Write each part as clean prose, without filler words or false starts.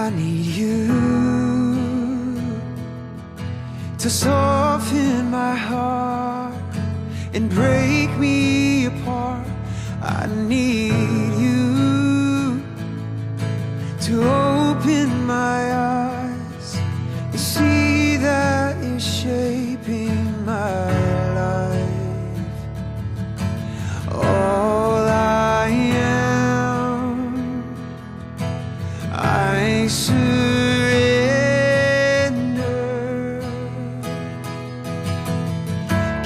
I need you to soften my heart and break me apart. I need you to open my eyes and see that you're shaping my life. All I am, I surrender.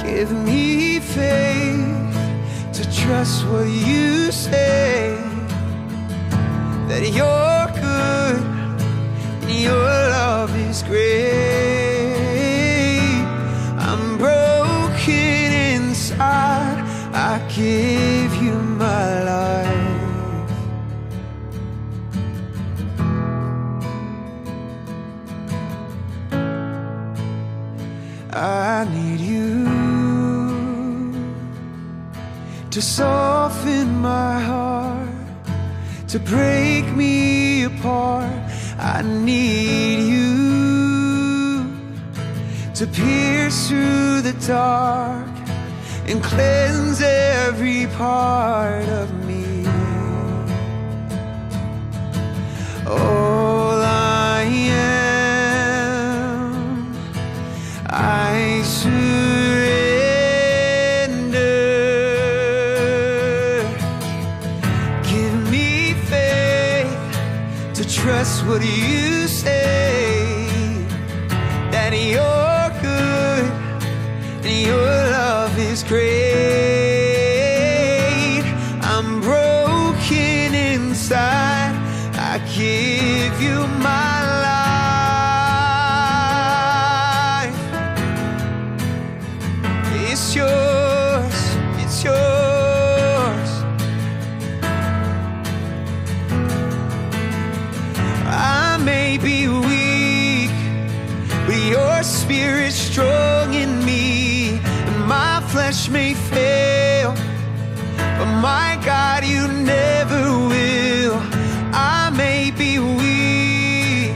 Give me faith to trust what you say, that you're good and your love is great. I'm broken inside, I give you my life. I need you to soften my heart, to break me apart. I need you to pierce through the dark and cleanse every part of me. All I am, I surrender. Give me faith to trust what you say, that you're good and your love is great. I'm broken inside, I give you my life. It's yours, it's yours. I may be weak, but your spirit's strong in me, and my flesh may fail, but my God, you never will. I may be weak,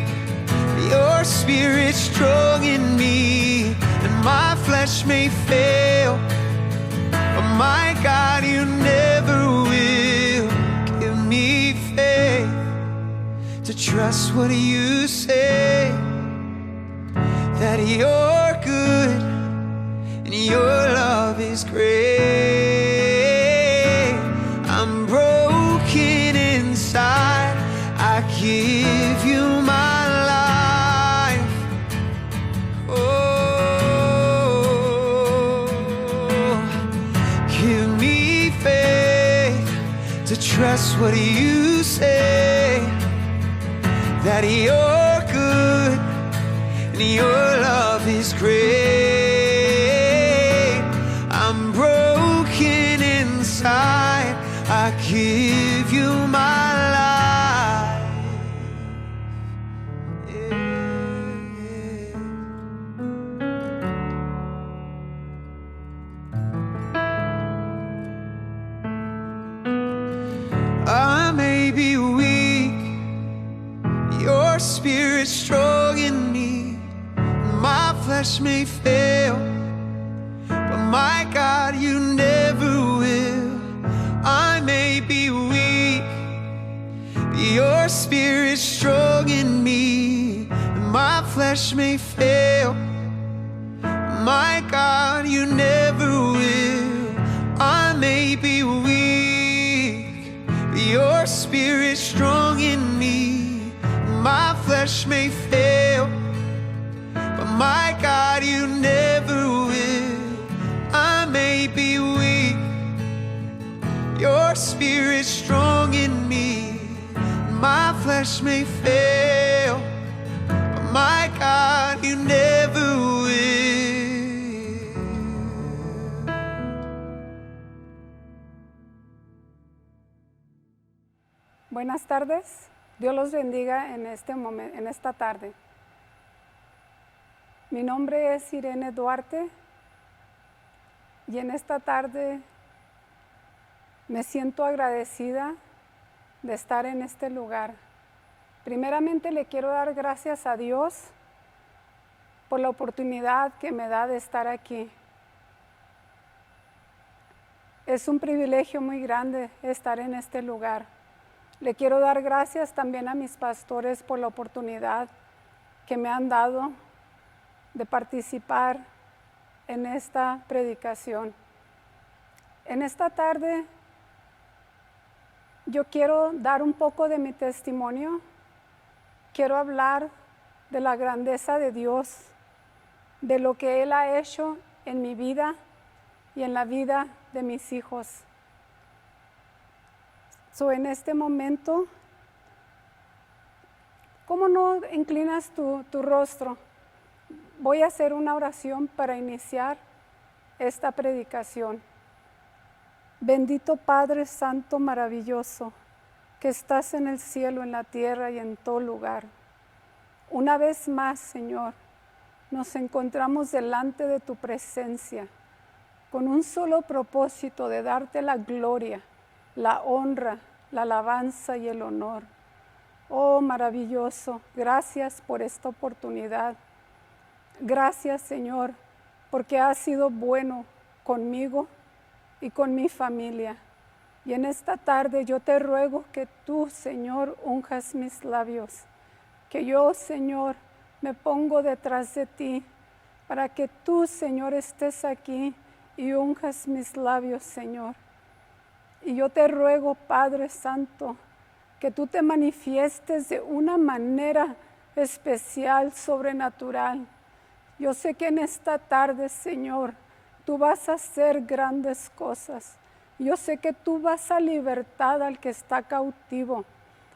but your spirit's strong in me, and my flesh may fail, but my God, you never will. Give me faith to trust what you say, that you're good and your love is great. I'm broken inside, I give you my life. Oh, give me faith to trust what you say, that you're good and your love is great. I'm broken inside, I give you my life. Yeah. I may be weak, your spirit's strong in me, my flesh may fail, but my God, you never will. I may be weak, but your spirit's strong in me, and my flesh may fail, my God, you never will. I may be weak, but your spirit's strong in me, my flesh may fail, but my God, you never will. I may be weak, your spirit's strong in me, my flesh may fail, but my God, you never will. Buenas tardes. Dios los bendiga en este momento, en esta tarde. Mi nombre es Irene Duarte y en esta tarde me siento agradecida de estar en este lugar Primeramente le quiero dar gracias a Dios por la oportunidad que me da de estar aquí. Es un privilegio muy grande estar en este lugar. Le quiero dar gracias también a mis pastores por la oportunidad que me han dado de participar en esta predicación. En esta tarde yo quiero dar un poco de mi testimonio. Quiero hablar de la grandeza de Dios, de lo que Él ha hecho en mi vida y en la vida de mis hijos. En este momento, ¿cómo no inclinas tu rostro? Voy a hacer una oración para iniciar esta predicación. Bendito Padre Santo, maravilloso, que estás en el cielo, en la tierra y en todo lugar. Una vez más, Señor, nos encontramos delante de tu presencia con un solo propósito de darte la gloria, la honra, la alabanza y el honor. Oh, maravilloso, gracias por esta oportunidad. Gracias, Señor, porque has sido bueno conmigo y con mi familia. Y en esta tarde yo te ruego que tú, Señor, unjas mis labios, que yo, Señor, me pongo detrás de ti, para que tú, Señor, estés aquí y unjas mis labios, Señor. Y yo te ruego, Padre Santo, que tú te manifiestes de una manera especial, sobrenatural. Yo sé que en esta tarde, Señor, tú vas a hacer grandes cosas. Yo sé que tú vas a libertar al que está cautivo.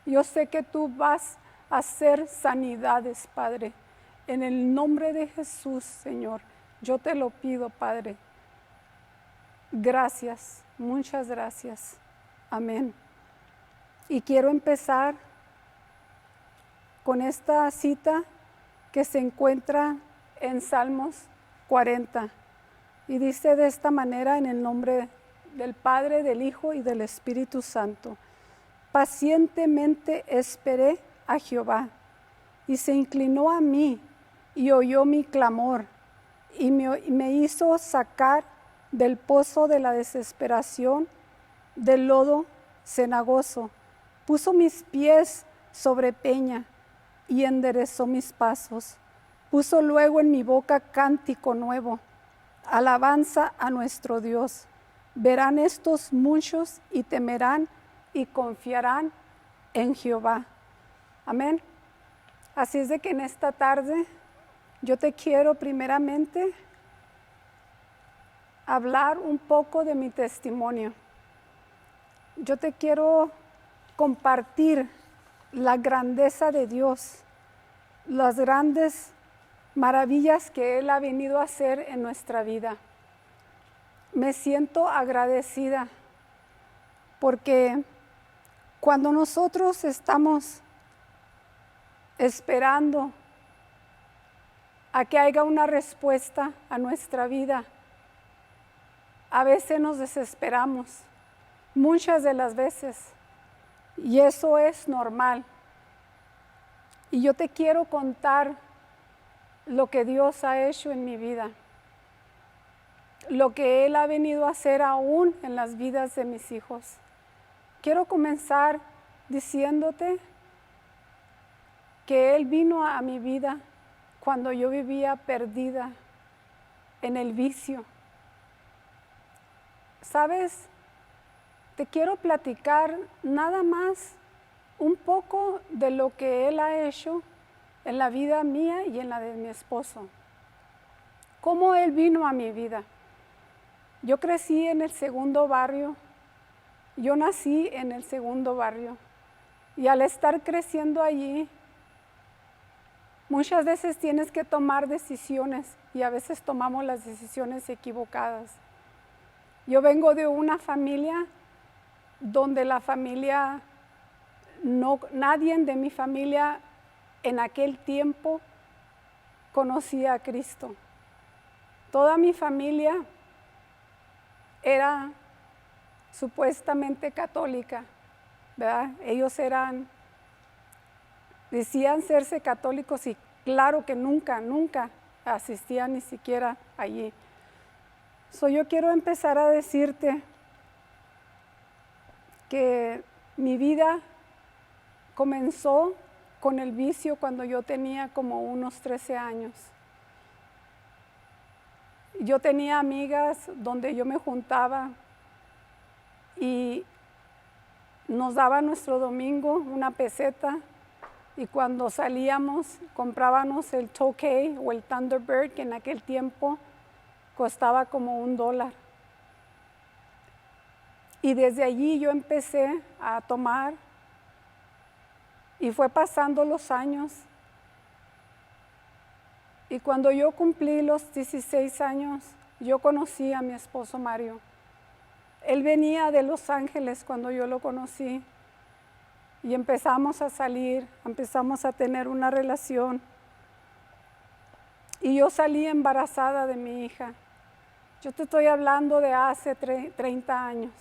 Yo sé que tú vas a hacer sanidades, Padre. En el nombre de Jesús, Señor, yo te lo pido, Padre. Gracias, muchas gracias. Amén. Y quiero empezar con esta cita que se encuentra en Salmos 40. Y dice de esta manera, en el nombre del Padre, del Hijo y del Espíritu Santo. Pacientemente esperé a Jehová, y se inclinó a mí, y oyó mi clamor, y me hizo sacar del pozo de la desesperación, del lodo cenagoso. Puso mis pies sobre peña, y enderezó mis pasos. Puso luego en mi boca cántico nuevo, alabanza a nuestro Dios. Verán estos muchos y temerán y confiarán en Jehová. Amén. Así es de que en esta tarde yo te quiero primeramente hablar un poco de mi testimonio. Yo te quiero compartir la grandeza de Dios, las grandes maravillas que Él ha venido a hacer en nuestra vida. Me siento agradecida porque cuando nosotros estamos esperando a que haya una respuesta a nuestra vida, a veces nos desesperamos, muchas de las veces, y eso es normal. Y yo te quiero contar lo que Dios ha hecho en mi vida, lo que Él ha venido a hacer aún en las vidas de mis hijos. Quiero comenzar diciéndote que Él vino a mi vida cuando yo vivía perdida en el vicio. ¿Sabes? Te quiero platicar nada más un poco de lo que Él ha hecho en la vida mía y en la de mi esposo. Cómo Él vino a mi vida. Yo crecí en el segundo barrio, yo nací en el segundo barrio, y al estar creciendo allí, muchas veces tienes que tomar decisiones y a veces tomamos las decisiones equivocadas. Yo vengo de una familia donde nadie de mi familia en aquel tiempo conocía a Cristo. Toda mi familia era supuestamente católica, ¿verdad? Ellos eran Decían serse católicos y claro que nunca asistían ni siquiera allí. Yo quiero empezar a decirte que mi vida comenzó con el vicio cuando yo tenía como unos 13 años. Yo tenía amigas donde yo me juntaba y nos daba nuestro domingo una peseta y cuando salíamos comprábamos el Tokay o el Thunderbird, que en aquel tiempo costaba como $1. Y desde allí yo empecé a tomar y fue pasando los años. Y cuando yo cumplí los 16 años, yo conocí a mi esposo Mario. Él venía de Los Ángeles cuando yo lo conocí y empezamos a salir, empezamos a tener una relación. Y yo salí embarazada de mi hija. Yo te estoy hablando de hace 30 años.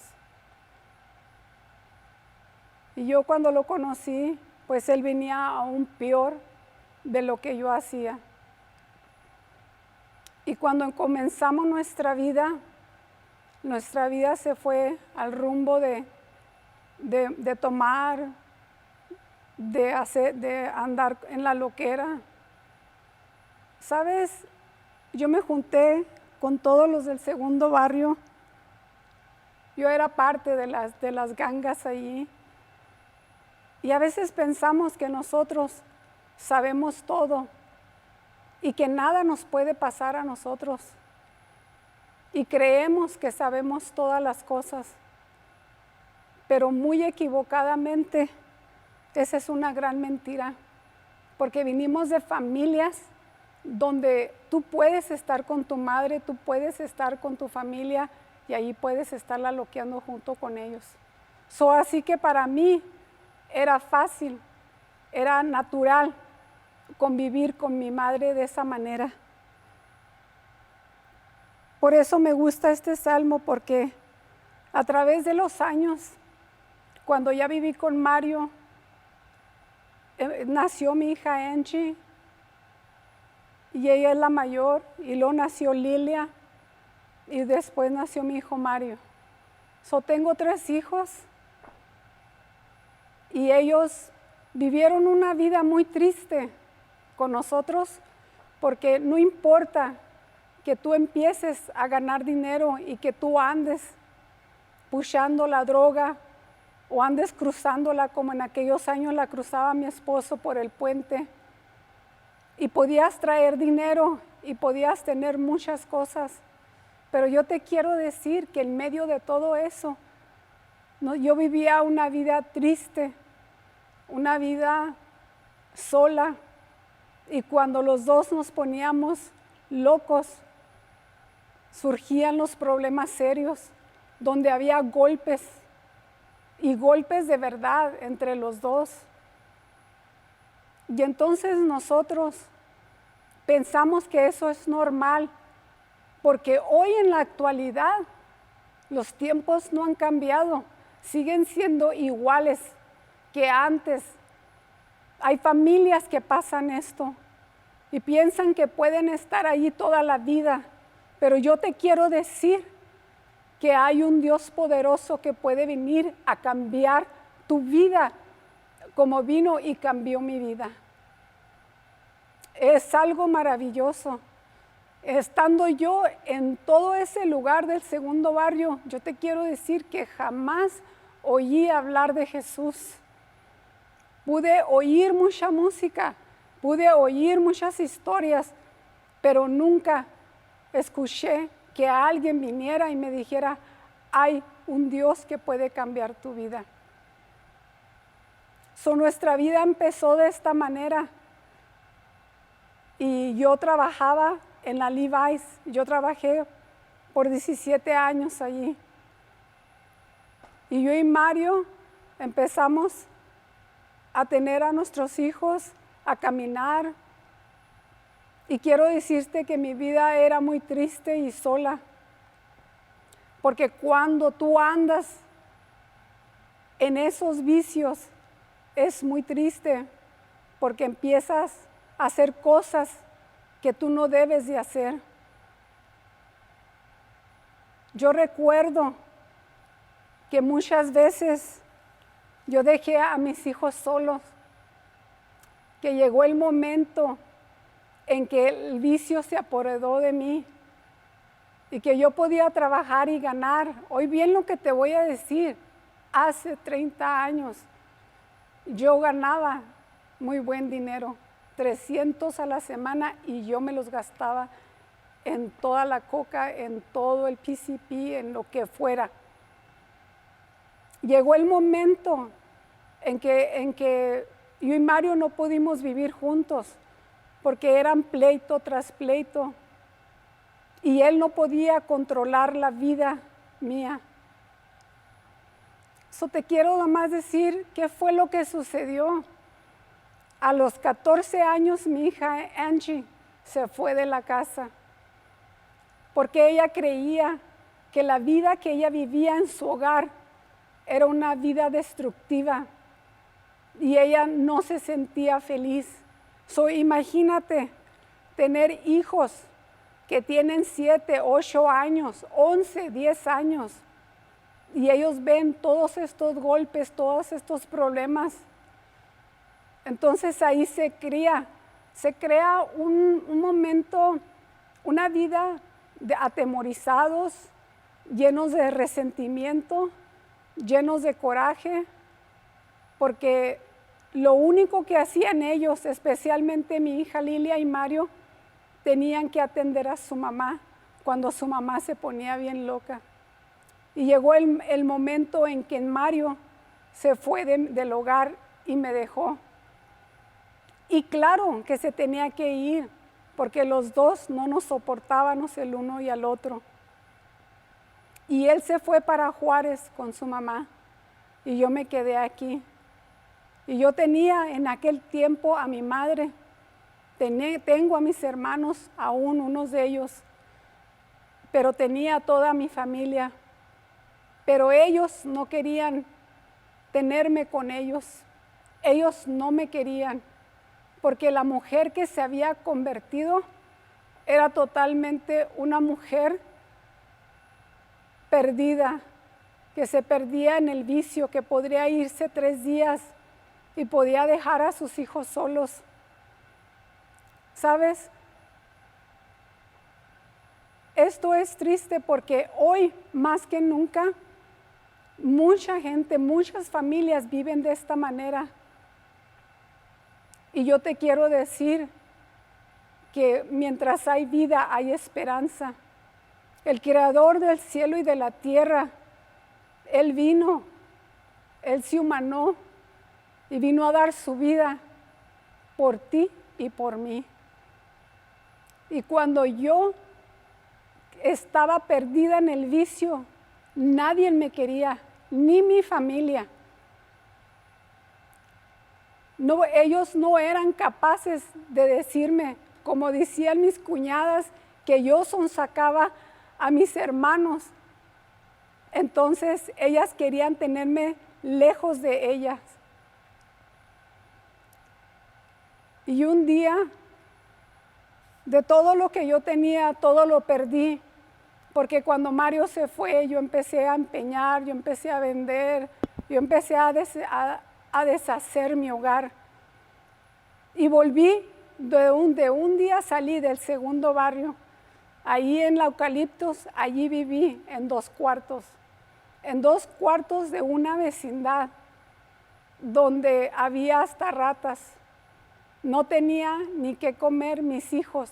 Y yo cuando lo conocí, pues él venía aún peor de lo que yo hacía. Y cuando comenzamos nuestra vida se fue al rumbo de tomar, de andar en la loquera. ¿Sabes? Yo me junté con todos los del segundo barrio. Yo era parte de las gangas allí. Y a veces pensamos que nosotros sabemos todo y que nada nos puede pasar a nosotros. Y creemos que sabemos todas las cosas, pero muy equivocadamente esa es una gran mentira, porque vinimos de familias donde tú puedes estar con tu madre, tú puedes estar con tu familia y ahí puedes estarla loqueando junto con ellos. Así que para mí era fácil, era natural convivir con mi madre de esa manera. Por eso me gusta este salmo, porque a través de los años, cuando ya viví con Mario, nació mi hija Angie, y ella es la mayor, y luego nació Lilia, y después nació mi hijo Mario. Tengo 3 hijos, y ellos vivieron una vida muy triste con nosotros, porque no importa que tú empieces a ganar dinero y que tú andes pushando la droga o andes cruzándola como en aquellos años la cruzaba mi esposo por el puente, y podías traer dinero y podías tener muchas cosas, pero yo te quiero decir que en medio de todo eso, yo vivía una vida triste, una vida sola, y cuando los dos nos poníamos locos, surgían los problemas serios, donde había golpes, y golpes de verdad entre los dos. Y entonces nosotros pensamos que eso es normal, porque hoy en la actualidad los tiempos no han cambiado, siguen siendo iguales que antes. Hay familias que pasan esto y piensan que pueden estar allí toda la vida, pero yo te quiero decir que hay un Dios poderoso que puede venir a cambiar tu vida como vino y cambió mi vida. Es algo maravilloso. Estando yo en todo ese lugar del segundo barrio, yo te quiero decir que jamás oí hablar de Jesús. Pude oír mucha música, pude oír muchas historias, pero nunca escuché que alguien viniera y me dijera, hay un Dios que puede cambiar tu vida. Nuestra vida empezó de esta manera. Y yo trabajaba en la Levi's, yo trabajé por 17 años allí. Y yo y Mario empezamos a tener a nuestros hijos, a caminar. Y quiero decirte que mi vida era muy triste y sola, porque cuando tú andas en esos vicios es muy triste, porque empiezas a hacer cosas que tú no debes de hacer. Yo recuerdo que muchas veces yo dejé a mis hijos solos, que llegó el momento en que el vicio se apoderó de mí y que yo podía trabajar y ganar. Hoy bien lo que te voy a decir, hace 30 años yo ganaba muy buen dinero, 300 a la semana, y yo me los gastaba en toda la coca, en todo el PCP, en lo que fuera. Llegó el momento en que yo y Mario no pudimos vivir juntos porque eran pleito tras pleito y él no podía controlar la vida mía. Te quiero nomás decir qué fue lo que sucedió. A los 14 años mi hija Angie se fue de la casa porque ella creía que la vida que ella vivía en su hogar era una vida destructiva y ella no se sentía feliz. Imagínate tener hijos que tienen 7, 8 años, 11, 10 años, y ellos ven todos estos golpes, todos estos problemas. Entonces ahí se crea un momento, una vida de atemorizados, llenos de resentimiento, llenos de coraje, porque lo único que hacían ellos, especialmente mi hija Lilia y Mario, tenían que atender a su mamá cuando su mamá se ponía bien loca. Y llegó el momento en que Mario se fue del hogar y me dejó. Y claro que se tenía que ir, porque los dos no nos soportábamos el uno y al otro. Y él se fue para Juárez con su mamá y yo me quedé aquí. Y yo tenía en aquel tiempo a mi madre, tengo a mis hermanos, aún unos de ellos, pero tenía toda mi familia. Pero ellos no querían tenerme con ellos. Ellos no me querían, porque la mujer que se había convertido era totalmente una mujer perdida, que se perdía en el vicio, que podría irse 3 días y podía dejar a sus hijos solos. ¿Sabes? Esto es triste porque hoy, más que nunca, mucha gente, muchas familias viven de esta manera. Y yo te quiero decir que mientras hay vida, hay esperanza. El Creador del cielo y de la tierra, Él vino, Él se humanó y vino a dar su vida por ti y por mí. Y cuando yo estaba perdida en el vicio, nadie me quería, ni mi familia. No, ellos no eran capaces de decirme, como decían mis cuñadas, que yo sonsacaba a mis hermanos. Entonces ellas querían tenerme lejos de ellas. Y un día, de todo lo que yo tenía, todo lo perdí, porque cuando Mario se fue, yo empecé a empeñar, yo empecé a vender, yo empecé a deshacer mi hogar. Y volví, de un día salí del segundo barrio, ahí en la Eucaliptos, allí viví en 2 cuartos de una vecindad donde había hasta ratas. No tenía ni qué comer mis hijos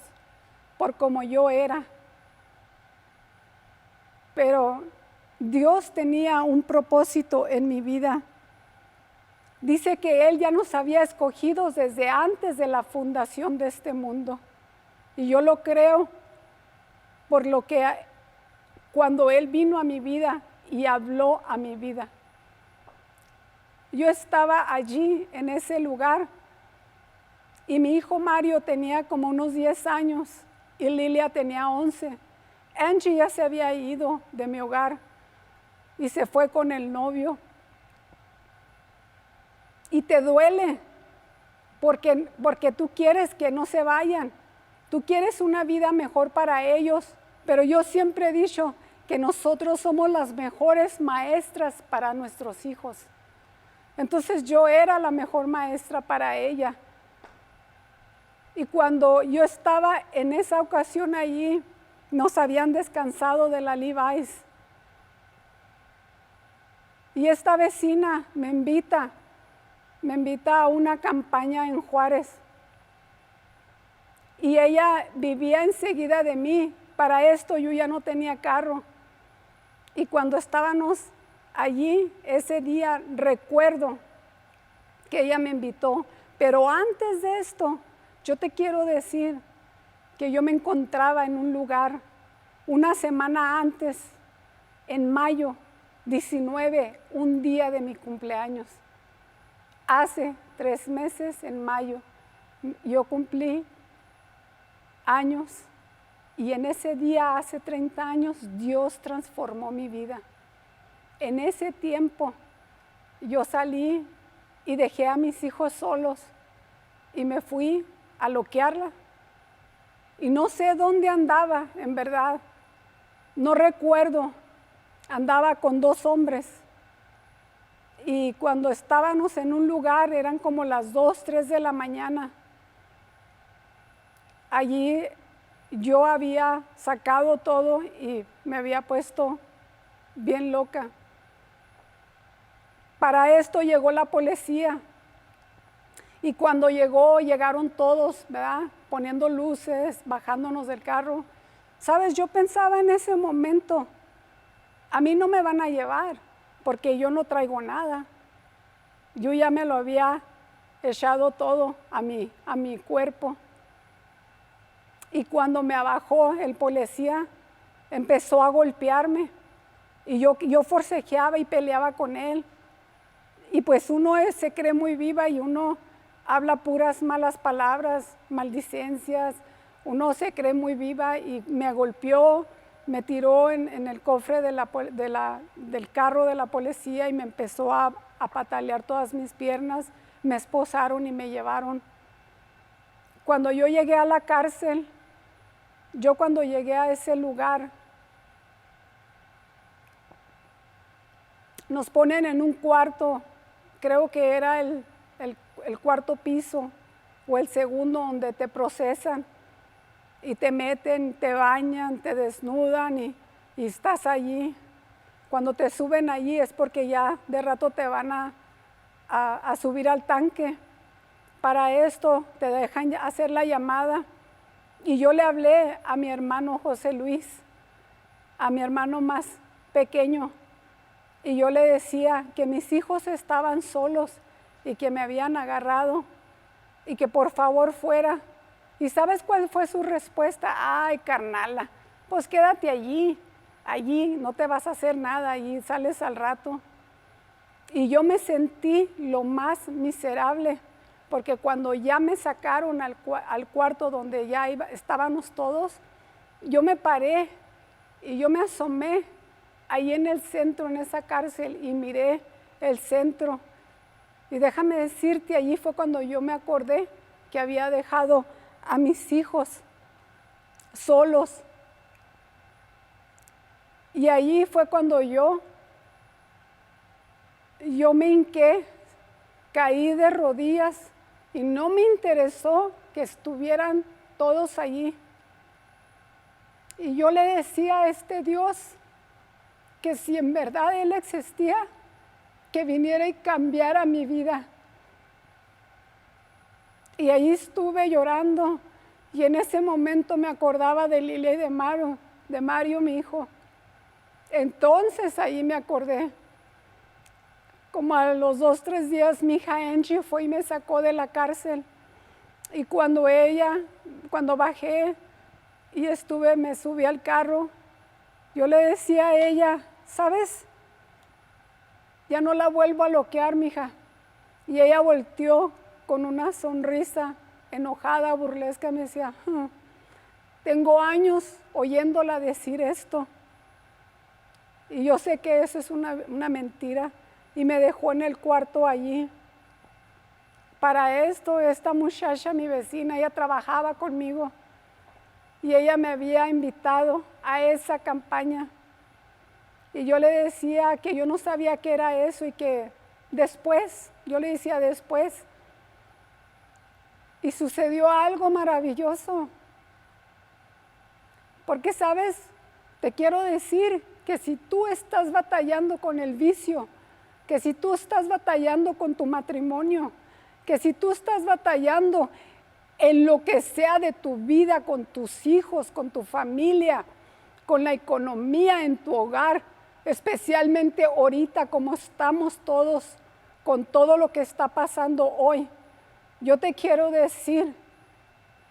por como yo era. Pero Dios tenía un propósito en mi vida. Dice que Él ya nos había escogido desde antes de la fundación de este mundo. Y yo lo creo por lo que cuando Él vino a mi vida y habló a mi vida. Yo estaba allí en ese lugar y mi hijo Mario tenía como unos 10 años y Lilia tenía 11. Angie ya se había ido de mi hogar y se fue con el novio. Y te duele porque tú quieres que no se vayan. Tú quieres una vida mejor para ellos, pero yo siempre he dicho que nosotros somos las mejores maestras para nuestros hijos. Entonces yo era la mejor maestra para ella. Y cuando yo estaba en esa ocasión allí, nos habían descansado de la Levi's. Y esta vecina me invita a una campaña en Juárez. Y ella vivía enseguida de mí. Para esto yo ya no tenía carro. Y cuando estábamos allí ese día, recuerdo que ella me invitó. Pero antes de esto, yo te quiero decir que yo me encontraba en un lugar una semana antes, en mayo 19, un día de mi cumpleaños. Hace 3 meses, en mayo, yo cumplí años y en ese día, hace 30 años, Dios transformó mi vida. En ese tiempo, yo salí y dejé a mis hijos solos y me fui a loquearla. Y no sé dónde andaba, en verdad. No recuerdo. Andaba con 2 hombres. Y cuando estábamos en un lugar, eran como las 2, 3 de la mañana. Allí yo había sacado todo y me había puesto bien loca. Para esto llegó la policía. Y cuando llegaron todos, ¿verdad? Poniendo luces, bajándonos del carro. ¿Sabes? Yo pensaba en ese momento, a mí no me van a llevar, porque yo no traigo nada. Yo ya me lo había echado todo a mi cuerpo. Y cuando me abajó el policía, empezó a golpearme. Y yo forcejeaba y peleaba con él. Y pues uno se cree muy viva y uno habla puras malas palabras, maldicencias. Uno se cree muy viva y me golpeó, me tiró en el cofre del carro de la policía y me empezó a patalear todas mis piernas. Me esposaron y me llevaron. Cuando yo llegué a la cárcel, cuando llegué a ese lugar, nos ponen en un cuarto, creo que era el cuarto piso o el segundo, donde te procesan y te meten, te bañan, te desnudan y estás allí. Cuando te suben allí es porque ya de rato te van a subir al tanque. Para esto te dejan hacer la llamada. Y yo le hablé a mi hermano José Luis, a mi hermano más pequeño, y yo le decía que mis hijos estaban solos y que me habían agarrado y que por favor fuera. ¿Y sabes cuál fue su respuesta? Ay, carnala, pues quédate allí no te vas a hacer nada, allí sales al rato. Y yo me sentí lo más miserable, porque cuando ya me sacaron al cuarto donde ya estábamos todos, yo me paré y yo me asomé ahí en el centro, en esa cárcel, y miré el centro. Y déjame decirte, allí fue cuando yo me acordé que había dejado a mis hijos solos. Y allí fue cuando yo me hinqué, caí de rodillas y no me interesó que estuvieran todos allí. Y yo le decía a este Dios que si en verdad Él existía, que viniera y cambiara mi vida. Y ahí estuve llorando y en ese momento me acordaba de Lilia y de Mario, mi hijo. Entonces ahí me acordé. Como a los 2, 3 días mi hija Angie fue y me sacó de la cárcel. Y cuando bajé y me subí al carro, yo le decía a ella, ¿sabes? Ya no la vuelvo a loquear, mija. Y ella volteó con una sonrisa enojada, burlesca, me decía, tengo años oyéndola decir esto. Y yo sé que eso es una mentira. Y me dejó en el cuarto allí. Para esto, esta muchacha, mi vecina, ella trabajaba conmigo y ella me había invitado a esa campaña. Y yo le decía que yo no sabía qué era eso y que después, yo le decía después, y sucedió algo maravilloso. Porque, ¿sabes? Te quiero decir que si tú estás batallando con el vicio, que si tú estás batallando con tu matrimonio, que si tú estás batallando en lo que sea de tu vida, con tus hijos, con tu familia, con la economía en tu hogar, especialmente ahorita como estamos todos, con todo lo que está pasando hoy, yo te quiero decir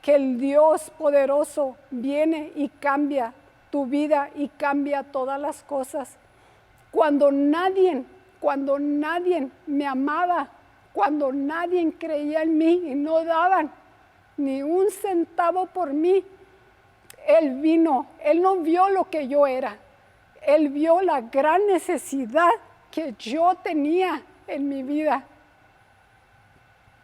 que el Dios poderoso viene y cambia tu vida y cambia todas las cosas. Cuando nadie me amaba, cuando nadie creía en mí y no daban ni un centavo por mí, Él vino, Él no vio lo que yo era, Él vio la gran necesidad que yo tenía en mi vida.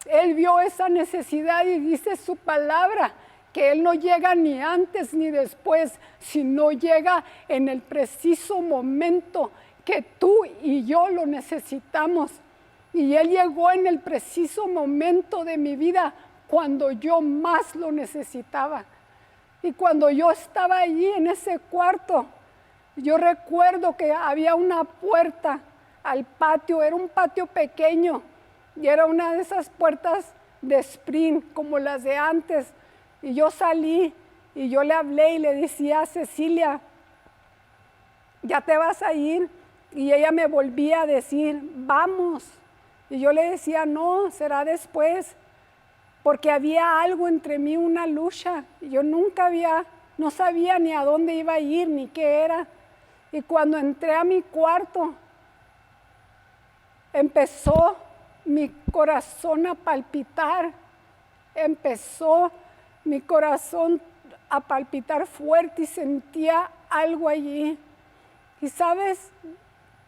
Él vio esa necesidad y dice su palabra, que Él no llega ni antes ni después, sino llega en el preciso momento que tú y yo lo necesitamos. Y Él llegó en el preciso momento de mi vida cuando yo más lo necesitaba. Y cuando yo estaba allí en ese cuarto, yo recuerdo que había una puerta al patio, era un patio pequeño, y era una de esas puertas de sprint, como las de antes. Y yo salí y yo le hablé y le decía a Cecilia, ya te vas a ir. Y ella me volvía a decir, vamos. Y yo le decía, no, será después. Porque había algo entre mí, una lucha. Y yo no sabía ni a dónde iba a ir, ni qué era. Y cuando entré a mi cuarto, empezó mi corazón a palpitar, empezó mi corazón a palpitar fuerte y sentía algo allí. Y sabes,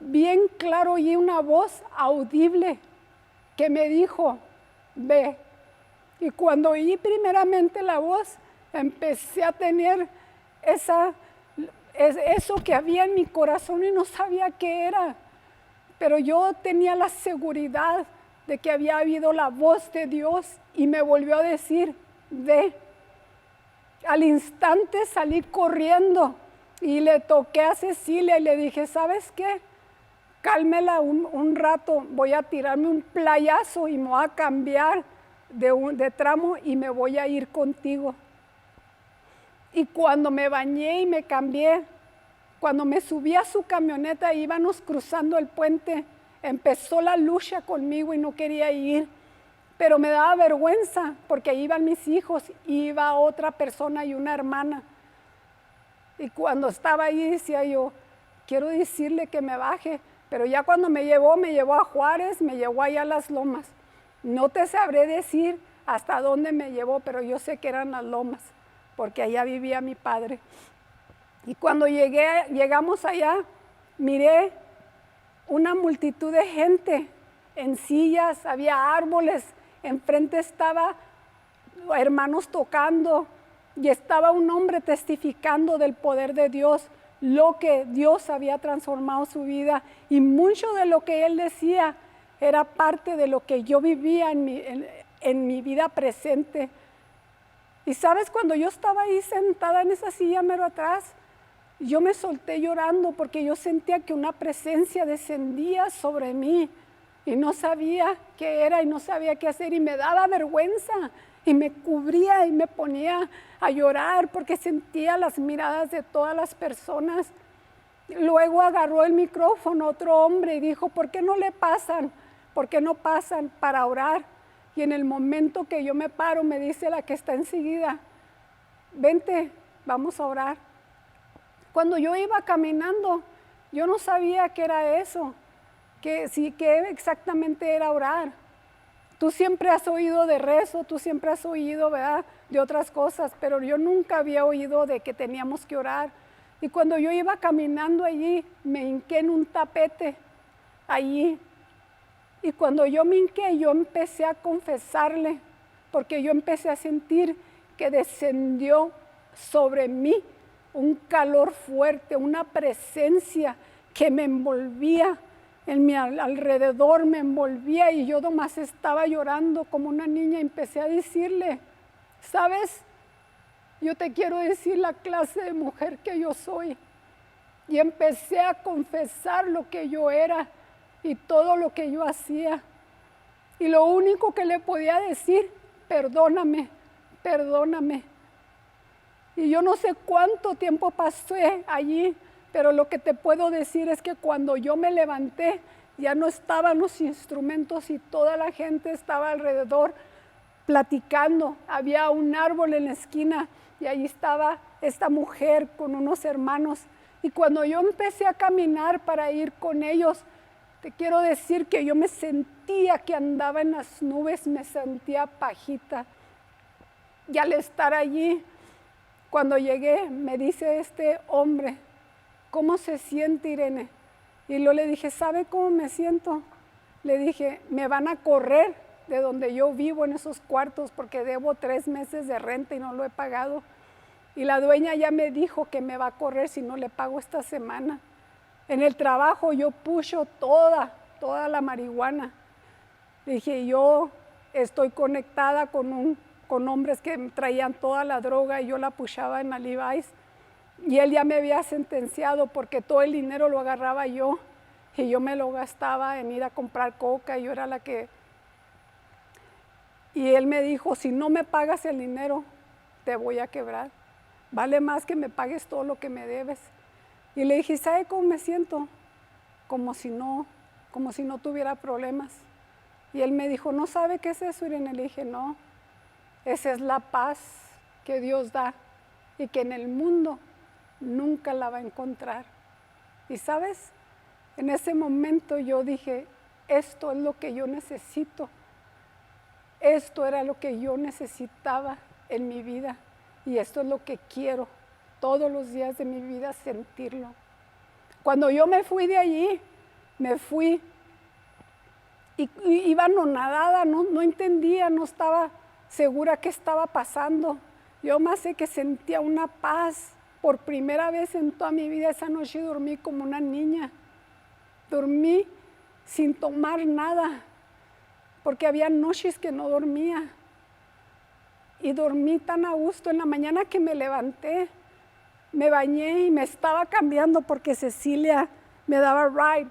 bien claro oí una voz audible que me dijo, ve. Y cuando oí primeramente la voz, empecé a tener eso que había en mi corazón y no sabía qué era. Pero yo tenía la seguridad de que había habido la voz de Dios y me volvió a decir, ve. Al instante salí corriendo y le toqué a Cecilia y le dije, ¿sabes qué? Cálmela un rato, voy a tirarme un playazo y me voy a cambiar de tramo y me voy a ir contigo. Y cuando me bañé y me cambié, cuando me subí a su camioneta, íbamos cruzando el puente, empezó la lucha conmigo y no quería ir, pero me daba vergüenza porque iban mis hijos, iba otra persona y una hermana. Y cuando estaba ahí decía yo, quiero decirle que me baje, pero ya cuando me llevó a Juárez, me llevó allá a Las Lomas. No te sabré decir hasta dónde me llevó, pero yo sé que eran Las Lomas, porque allá vivía mi padre. Y cuando llegamos allá, miré una multitud de gente en sillas, había árboles, enfrente estaba hermanos tocando y estaba un hombre testificando del poder de Dios, lo que Dios había transformado su vida, y mucho de lo que él decía era parte de lo que yo vivía en mi vida presente. Y sabes, cuando yo estaba ahí sentada en esa silla mero atrás, yo me solté llorando porque yo sentía que una presencia descendía sobre mí y no sabía qué era y no sabía qué hacer y me daba vergüenza y me cubría y me ponía a llorar porque sentía las miradas de todas las personas. Luego agarró el micrófono otro hombre y dijo, ¿por qué no le pasan? ¿Por qué no pasan para orar? Y en el momento que yo me paro, me dice la que está enseguida, vente, vamos a orar. Cuando yo iba caminando, yo no sabía qué era eso, qué exactamente era orar. Tú siempre has oído de rezo, tú siempre has oído, ¿verdad?, de otras cosas, pero yo nunca había oído de que teníamos que orar. Y cuando yo iba caminando allí, me hinqué en un tapete allí. Y cuando yo me hinqué, yo empecé a confesarle, porque yo empecé a sentir que descendió sobre mí un calor fuerte, una presencia que me envolvía en mi alrededor, me envolvía, y yo nomás estaba llorando como una niña. Empecé a decirle, ¿sabes? Yo te quiero decir la clase de mujer que yo soy. Y empecé a confesar lo que yo era y todo lo que yo hacía. Y lo único que le podía decir, perdóname, perdóname. Y yo no sé cuánto tiempo pasé allí, pero lo que te puedo decir es que cuando yo me levanté, ya no estaban los instrumentos y toda la gente estaba alrededor platicando. Había un árbol en la esquina y ahí estaba esta mujer con unos hermanos. Y cuando yo empecé a caminar para ir con ellos, te quiero decir que yo me sentía que andaba en las nubes, me sentía pajita. Y al estar allí, cuando llegué, me dice este hombre, ¿cómo se siente, Irene? Y yo le dije, ¿sabe cómo me siento? Le dije, me van a correr de donde yo vivo en esos cuartos porque debo 3 meses de renta y no lo he pagado. Y la dueña ya me dijo que me va a correr si no le pago esta semana. En el trabajo yo pusho toda la marihuana. Dije, yo estoy conectada con hombres que traían toda la droga y yo la pushaba en la Levi's. Y él ya me había sentenciado porque todo el dinero lo agarraba yo y yo me lo gastaba en ir a comprar coca y yo era la que... Y él me dijo, si no me pagas el dinero, te voy a quebrar. Vale más que me pagues todo lo que me debes. Y le dije, ¿sabe cómo me siento? Como si no tuviera problemas. Y él me dijo, ¿no sabe qué es eso, Irene? Le dije, no, esa es la paz que Dios da y que en el mundo nunca la va a encontrar. Y sabes, en ese momento yo dije, esto es lo que yo necesito. Esto era lo que yo necesitaba en mi vida y esto es lo que quiero todos los días de mi vida sentirlo. Cuando yo me fui de allí, me fui y iba anonadada, no entendía, no estaba segura qué estaba pasando. Yo más sé que sentía una paz. Por primera vez en toda mi vida esa noche dormí como una niña. Dormí sin tomar nada, porque había noches que no dormía. Y dormí tan a gusto. En la mañana que me levanté, me bañé y me estaba cambiando porque Cecilia me daba ride.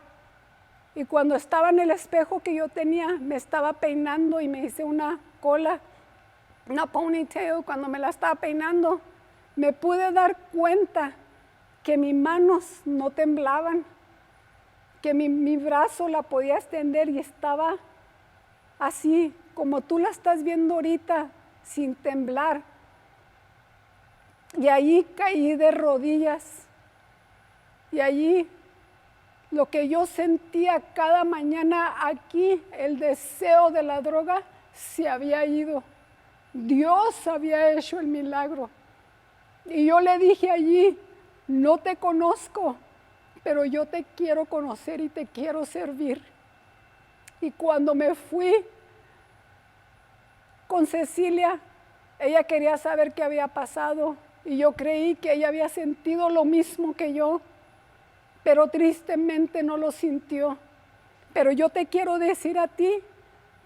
Y cuando estaba en el espejo que yo tenía, me estaba peinando y me hice una cola, una ponytail. Cuando me la estaba peinando, me pude dar cuenta que mis manos no temblaban, que mi brazo la podía extender y estaba así, como tú la estás viendo ahorita, sin temblar. Y allí caí de rodillas. Y allí lo que yo sentía cada mañana aquí, el deseo de la droga, se había ido. Dios había hecho el milagro. Y yo le dije allí, no te conozco, pero yo te quiero conocer y te quiero servir. Y cuando me fui con Cecilia, ella quería saber qué había pasado y yo creí que ella había sentido lo mismo que yo, pero tristemente no lo sintió. Pero yo te quiero decir a ti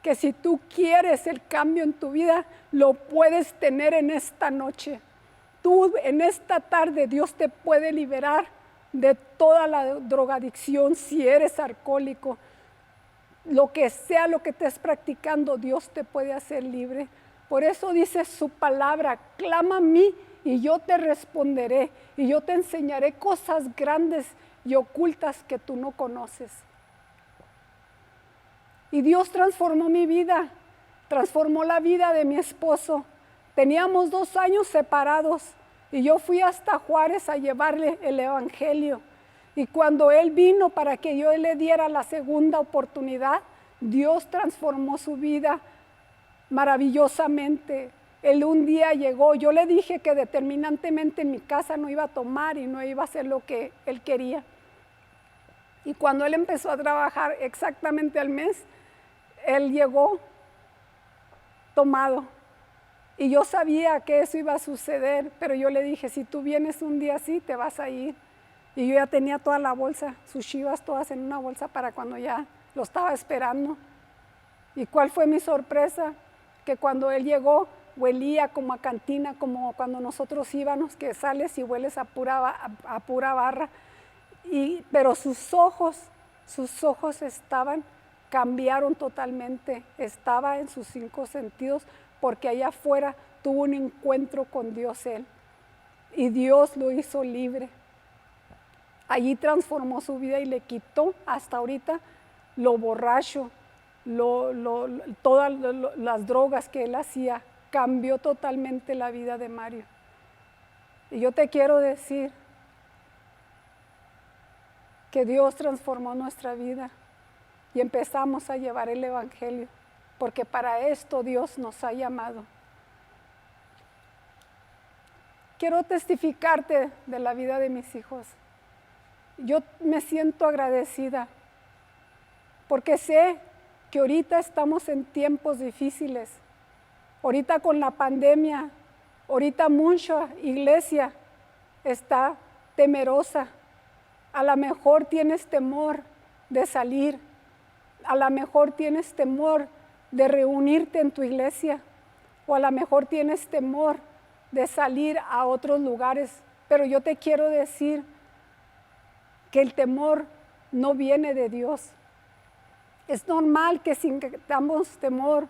que si tú quieres el cambio en tu vida, lo puedes tener en esta noche. Tú en esta tarde Dios te puede liberar de toda la drogadicción si eres alcohólico. Lo que sea lo que estés practicando, Dios te puede hacer libre. Por eso dice su palabra, clama a mí y yo te responderé y yo te enseñaré cosas grandes y ocultas que tú no conoces. Y Dios transformó mi vida, transformó la vida de mi esposo. Teníamos 2 años separados y yo fui hasta Juárez a llevarle el evangelio. Y cuando él vino para que yo le diera la segunda oportunidad, Dios transformó su vida maravillosamente. Él un día llegó, yo le dije que determinantemente en mi casa no iba a tomar y no iba a hacer lo que él quería. Y cuando él empezó a trabajar exactamente al mes, él llegó tomado. Y yo sabía que eso iba a suceder, pero yo le dije, si tú vienes un día así, te vas a ir. Y yo ya tenía toda la bolsa, sus chivas todas en una bolsa para cuando ya lo estaba esperando. ¿Y cuál fue mi sorpresa? Que cuando él llegó, huelía como a cantina, como cuando nosotros íbamos, que sales y hueles a pura barra. Pero sus ojos cambiaron totalmente. Estaba en sus 5 sentidos, porque allá afuera tuvo un encuentro con Dios él. Y Dios lo hizo libre. Allí transformó su vida y le quitó hasta ahorita lo borracho, todas las drogas que él hacía. Cambió totalmente la vida de Mario. Y yo te quiero decir que Dios transformó nuestra vida y empezamos a llevar el Evangelio, porque para esto Dios nos ha llamado. Quiero testificarte de la vida de mis hijos. Yo me siento agradecida porque sé que ahorita estamos en tiempos difíciles. Ahorita con la pandemia, ahorita mucha iglesia está temerosa. A lo mejor tienes temor de salir. A lo mejor tienes temor de reunirte en tu iglesia. O a lo mejor tienes temor de salir a otros lugares. Pero yo te quiero decir que el temor no viene de Dios. Es normal que sintamos temor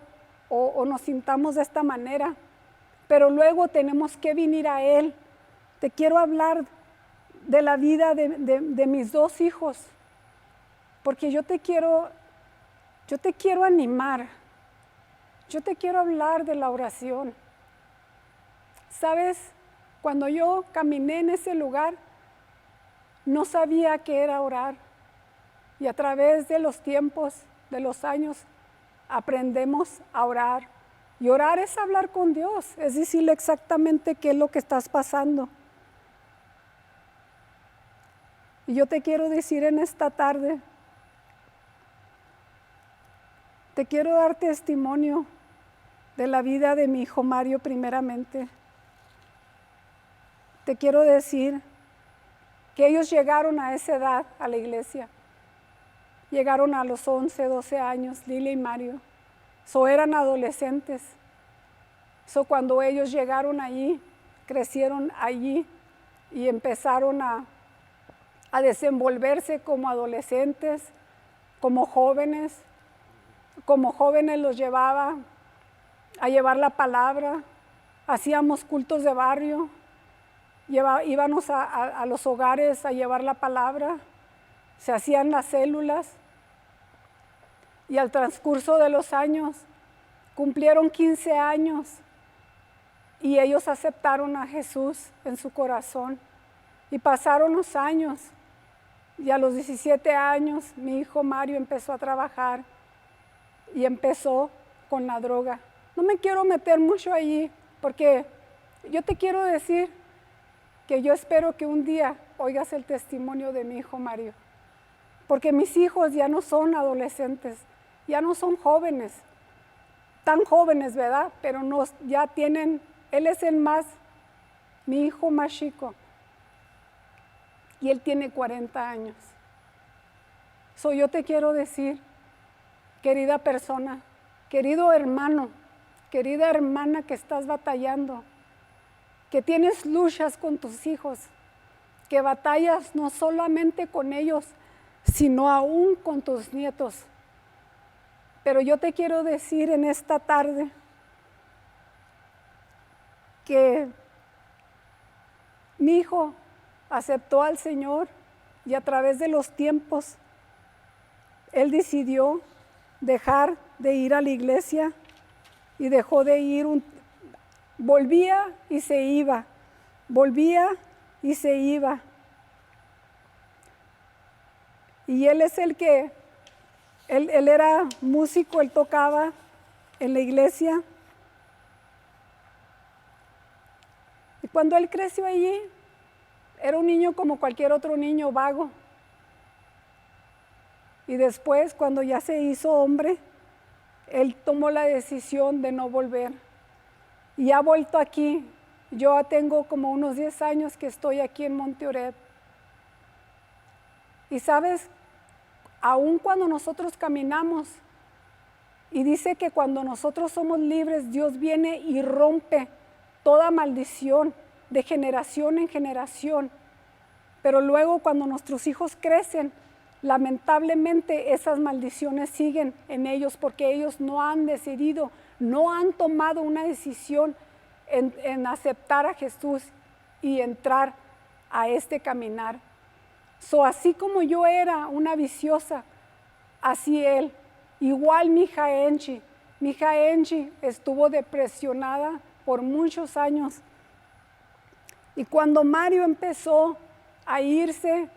o nos sintamos de esta manera, pero luego tenemos que venir a Él. Te quiero hablar de la vida de mis 2 hijos, porque yo te quiero animar, yo te quiero hablar de la oración. ¿Sabes? Cuando yo caminé en ese lugar, no sabía qué era orar. Y a través de los tiempos, de los años, aprendemos a orar. Y orar es hablar con Dios, es decirle exactamente qué es lo que estás pasando. Y yo te quiero decir en esta tarde, te quiero dar testimonio de la vida de mi hijo Mario primeramente. Te quiero decir que ellos llegaron a esa edad a la iglesia. Llegaron a los 11, 12 años, Lilia y Mario. Eran adolescentes. Cuando ellos llegaron allí, crecieron allí y empezaron a desenvolverse como adolescentes, como jóvenes. Como jóvenes los llevaba a llevar la palabra. Hacíamos cultos de barrio. Íbamos a los hogares a llevar la palabra, se hacían las células y al transcurso de los años cumplieron 15 años y ellos aceptaron a Jesús en su corazón y pasaron los años y a los 17 años mi hijo Mario empezó a trabajar y empezó con la droga. No me quiero meter mucho allí porque yo te quiero decir que yo espero que un día oigas el testimonio de mi hijo Mario. Porque mis hijos ya no son adolescentes, ya no son jóvenes, tan jóvenes, ¿verdad? Pero ya tienen, él es mi hijo más chico, y él tiene 40 años. Yo te quiero decir, querida persona, querido hermano, querida hermana que estás batallando, que tienes luchas con tus hijos, que batallas no solamente con ellos, sino aún con tus nietos. Pero yo te quiero decir en esta tarde que mi hijo aceptó al Señor y a través de los tiempos, él decidió dejar de ir a la iglesia y dejó de ir volvía y se iba, volvía y se iba. Y él es el que, él era músico, él tocaba en la iglesia. Y cuando él creció allí, era un niño como cualquier otro niño vago. Y después, cuando ya se hizo hombre, él tomó la decisión de no volver. Y ha vuelto aquí. Yo tengo como unos 10 años que estoy aquí en Monte-Oreb. Y sabes, aun cuando nosotros caminamos, y dice que cuando nosotros somos libres, Dios viene y rompe toda maldición de generación en generación. Pero luego cuando nuestros hijos crecen, lamentablemente esas maldiciones siguen en ellos porque ellos no han decidido, no han tomado una decisión en aceptar a Jesús y entrar a este caminar. Así como yo era una viciosa, así él. Igual mi hija Angie. Mi hija Angie estuvo depresionada por muchos años. Y cuando Mario empezó a irse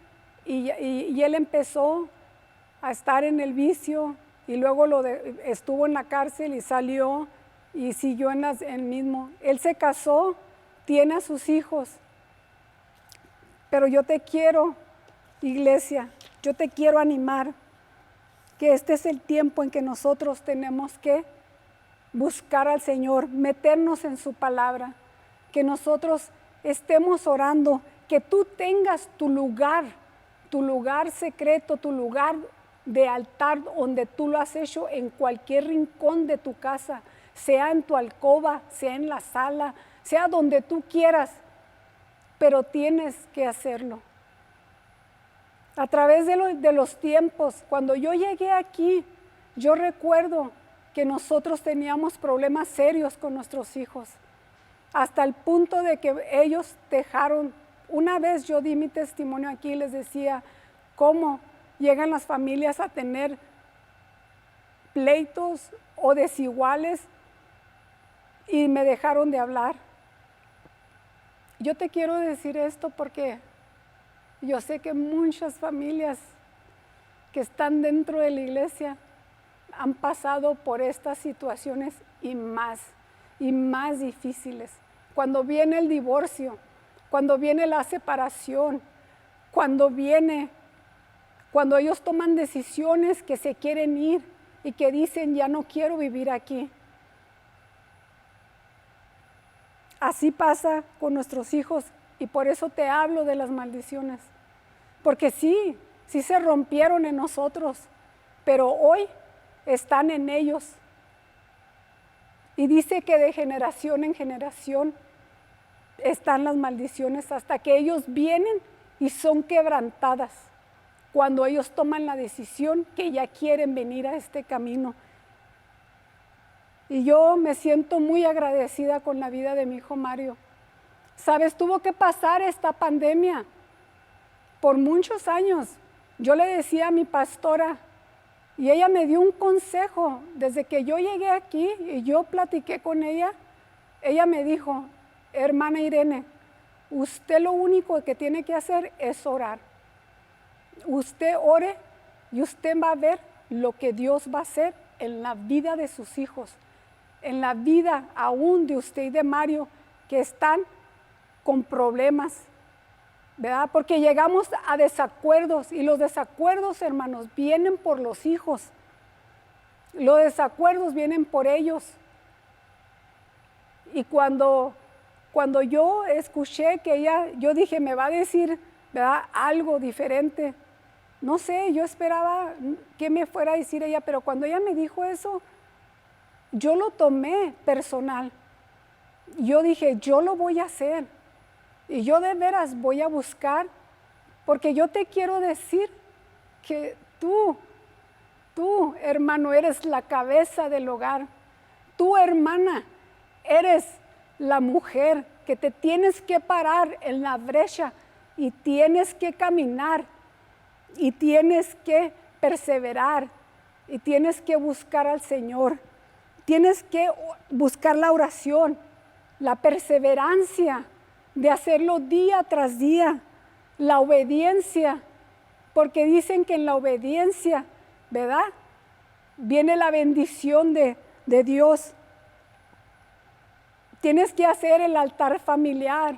y él empezó a estar en el vicio y luego estuvo en la cárcel y salió y siguió en el mismo. Él se casó, tiene a sus hijos. Pero yo te quiero, iglesia, yo te quiero animar que este es el tiempo en que nosotros tenemos que buscar al Señor, meternos en su palabra, que nosotros estemos orando, que tú tengas tu lugar secreto, tu lugar de altar donde tú lo has hecho en cualquier rincón de tu casa, sea en tu alcoba, sea en la sala, sea donde tú quieras, pero tienes que hacerlo. A través de los tiempos, cuando yo llegué aquí, yo recuerdo que nosotros teníamos problemas serios con nuestros hijos, hasta el punto de que ellos dejaron. Una vez yo di mi testimonio aquí y les decía cómo llegan las familias a tener pleitos o desiguales y me dejaron de hablar. Yo te quiero decir esto porque yo sé que muchas familias que están dentro de la iglesia han pasado por estas situaciones y más difíciles. Cuando viene el divorcio, cuando viene la separación, cuando ellos toman decisiones que se quieren ir y que dicen ya no quiero vivir aquí. Así pasa con nuestros hijos y por eso te hablo de las maldiciones. Porque sí se rompieron en nosotros, pero hoy están en ellos. Y dice que de generación en generación están las maldiciones hasta que ellos vienen y son quebrantadas. Cuando ellos toman la decisión que ya quieren venir a este camino. Y yo me siento muy agradecida con la vida de mi hijo Mario. Sabes, tuvo que pasar esta pandemia por muchos años. Yo le decía a mi pastora, y ella me dio un consejo desde que yo llegué aquí y yo platiqué con ella. Ella me dijo, hermana Irene, usted lo único que tiene que hacer es orar. Usted ore y usted va a ver lo que Dios va a hacer en la vida de sus hijos, en la vida aún de usted y de Mario que están con problemas, ¿verdad? Porque llegamos a desacuerdos y los desacuerdos, hermanos, vienen por los hijos. Los desacuerdos vienen por ellos. Y cuando yo escuché que ella, yo dije, me va a decir, ¿verdad?, algo diferente. No sé, yo esperaba que me fuera a decir ella, pero cuando ella me dijo eso, yo lo tomé personal. Yo dije, yo lo voy a hacer. Y yo de veras voy a buscar, porque yo te quiero decir que tú, hermano, eres la cabeza del hogar. Tú, hermana, eres la mujer que te tienes que parar en la brecha y tienes que caminar y tienes que perseverar y tienes que buscar al Señor. Tienes que buscar la oración, la perseverancia de hacerlo día tras día, la obediencia, porque dicen que en la obediencia, ¿verdad?, viene la bendición de Dios. Tienes que hacer el altar familiar.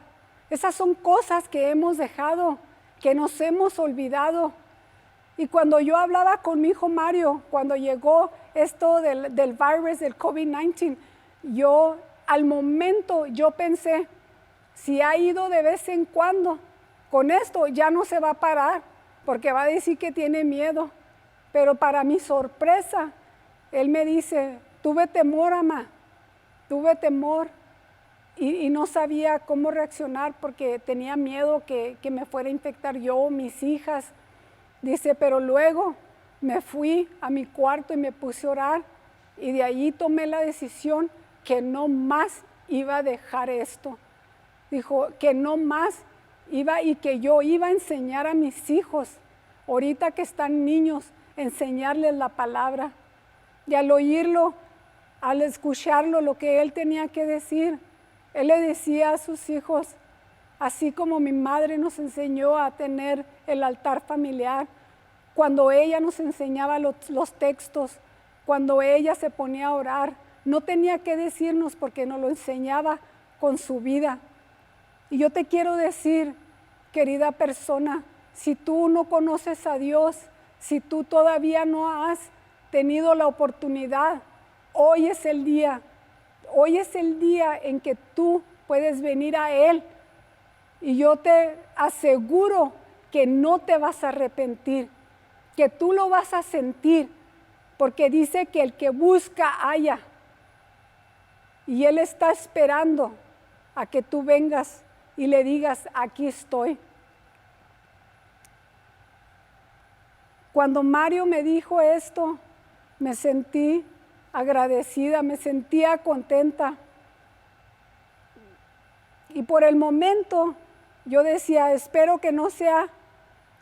Esas son cosas que hemos dejado, que nos hemos olvidado. Y cuando yo hablaba con mi hijo Mario, cuando llegó esto del virus, del COVID-19, yo al momento yo pensé, si ha ido de vez en cuando, con esto ya no se va a parar, porque va a decir que tiene miedo. Pero para mi sorpresa, él me dice, tuve temor, mamá, tuve temor. Y no sabía cómo reaccionar porque tenía miedo que me fuera a infectar yo o mis hijas. Dice, pero luego me fui a mi cuarto y me puse a orar y de allí tomé la decisión que no más iba a dejar esto. Dijo que no más iba y que yo iba a enseñar a mis hijos, ahorita que están niños, enseñarles la palabra. Y al oírlo, al escucharlo, lo que él tenía que decir, él le decía a sus hijos, así como mi madre nos enseñó a tener el altar familiar, cuando ella nos enseñaba los textos, cuando ella se ponía a orar, no tenía que decirnos porque nos lo enseñaba con su vida. Y yo te quiero decir, querida persona, si tú no conoces a Dios, si tú todavía no has tenido la oportunidad, hoy es el día. Hoy es el día en que tú puedes venir a Él y yo te aseguro que no te vas a arrepentir, que tú lo vas a sentir, porque dice que el que busca halla y Él está esperando a que tú vengas y le digas, aquí estoy. Cuando Mario me dijo esto, me sentí agradecida, me sentía contenta. Y por el momento yo decía, espero que no sea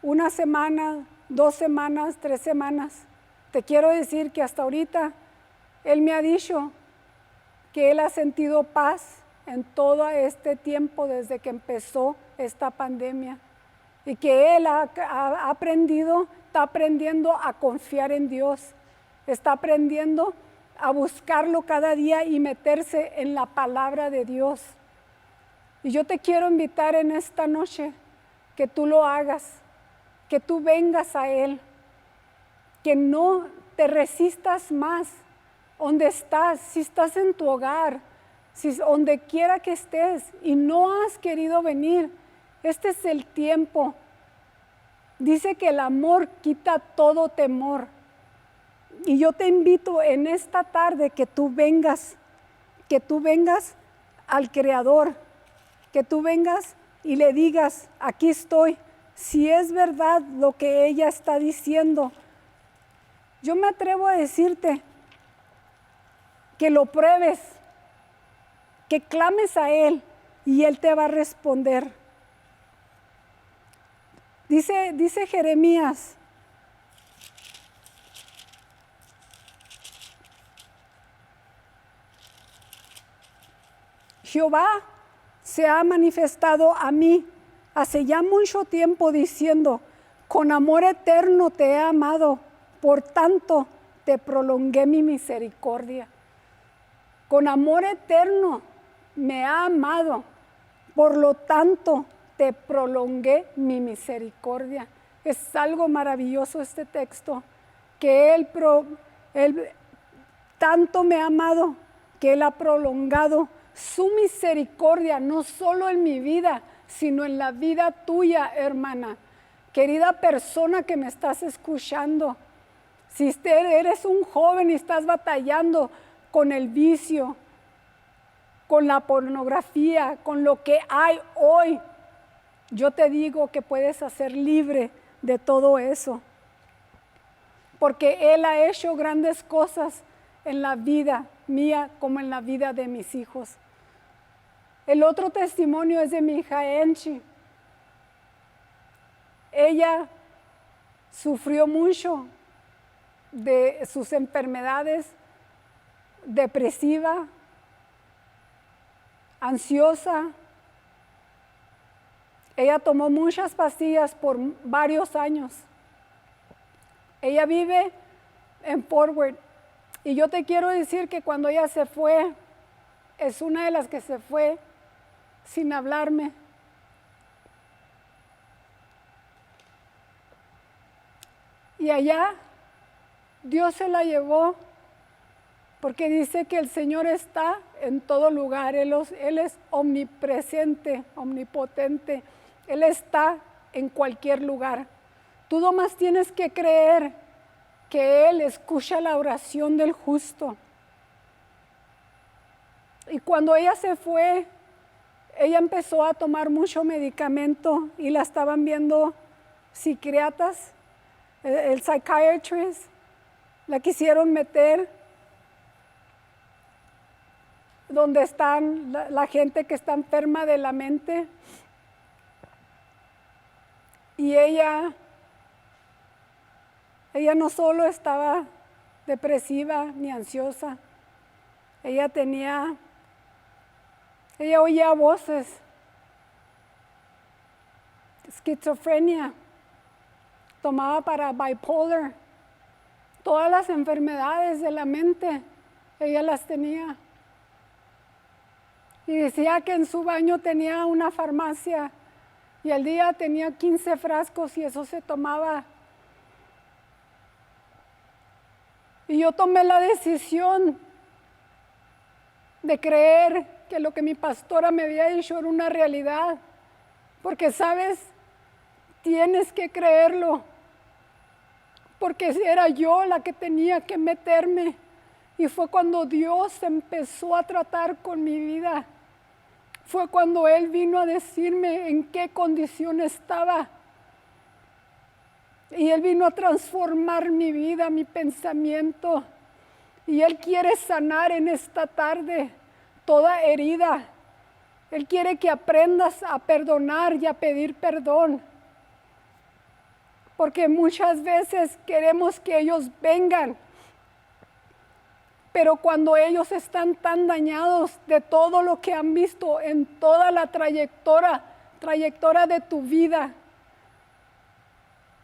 una semana, 2 semanas, 3 semanas. Te quiero decir que hasta ahorita Él me ha dicho que Él ha sentido paz en todo este tiempo desde que empezó esta pandemia y que Él ha aprendido, está aprendiendo a confiar en Dios, está aprendiendo a buscarlo cada día y meterse en la palabra de Dios. Y yo te quiero invitar en esta noche que tú lo hagas, que tú vengas a Él, que no te resistas más donde estás, si estás en tu hogar, si donde quiera que estés y no has querido venir, este es el tiempo. Dice que el amor quita todo temor. Y yo te invito en esta tarde que tú vengas al Creador, que tú vengas y le digas, aquí estoy, si es verdad lo que ella está diciendo. Yo me atrevo a decirte que lo pruebes, que clames a Él y Él te va a responder. Dice Jeremías, Jehová se ha manifestado a mí hace ya mucho tiempo diciendo, con amor eterno te he amado, por tanto te prolongué mi misericordia. Con amor eterno me ha amado, por lo tanto te prolongué mi misericordia. Es algo maravilloso este texto, que Él tanto me ha amado, que Él ha prolongado su misericordia, no solo en mi vida, sino en la vida tuya, hermana. Querida persona que me estás escuchando, si eres un joven y estás batallando con el vicio, con la pornografía, con lo que hay hoy, yo te digo que puedes hacer libre de todo eso. Porque Él ha hecho grandes cosas en la vida mía como en la vida de mis hijos. El otro testimonio es de mi hija Enchi. Ella sufrió mucho de sus enfermedades, depresiva, ansiosa. Ella tomó muchas pastillas por varios años. Ella vive en Fort Worth. Y yo te quiero decir que cuando ella se fue, es una de las que se fue sin hablarme. Y allá Dios se la llevó porque dice que el Señor está en todo lugar, Él es omnipresente, omnipotente, Él está en cualquier lugar. Tú nomás tienes que creer que Él escucha la oración del justo. Y cuando ella se fue, ella empezó a tomar mucho medicamento y la estaban viendo psiquiatras, el psychiatrist, la quisieron meter donde están la gente que está enferma de la mente. Y ella no solo estaba depresiva ni ansiosa, ella oía voces, esquizofrenia, tomaba para bipolar, todas las enfermedades de la mente, ella las tenía. Y decía que en su baño tenía una farmacia y al día tenía 15 frascos y eso se tomaba. Y yo tomé la decisión de creer que lo que mi pastora me había dicho era una realidad. Porque, ¿sabes? Tienes que creerlo. Porque era yo la que tenía que meterme. Y fue cuando Dios empezó a tratar con mi vida. Fue cuando Él vino a decirme en qué condición estaba. Y Él vino a transformar mi vida, mi pensamiento. Y Él quiere sanar en esta tarde toda herida. Él quiere que aprendas a perdonar y a pedir perdón. Porque muchas veces queremos que ellos vengan. Pero cuando ellos están tan dañados de todo lo que han visto en toda la trayectoria de tu vida,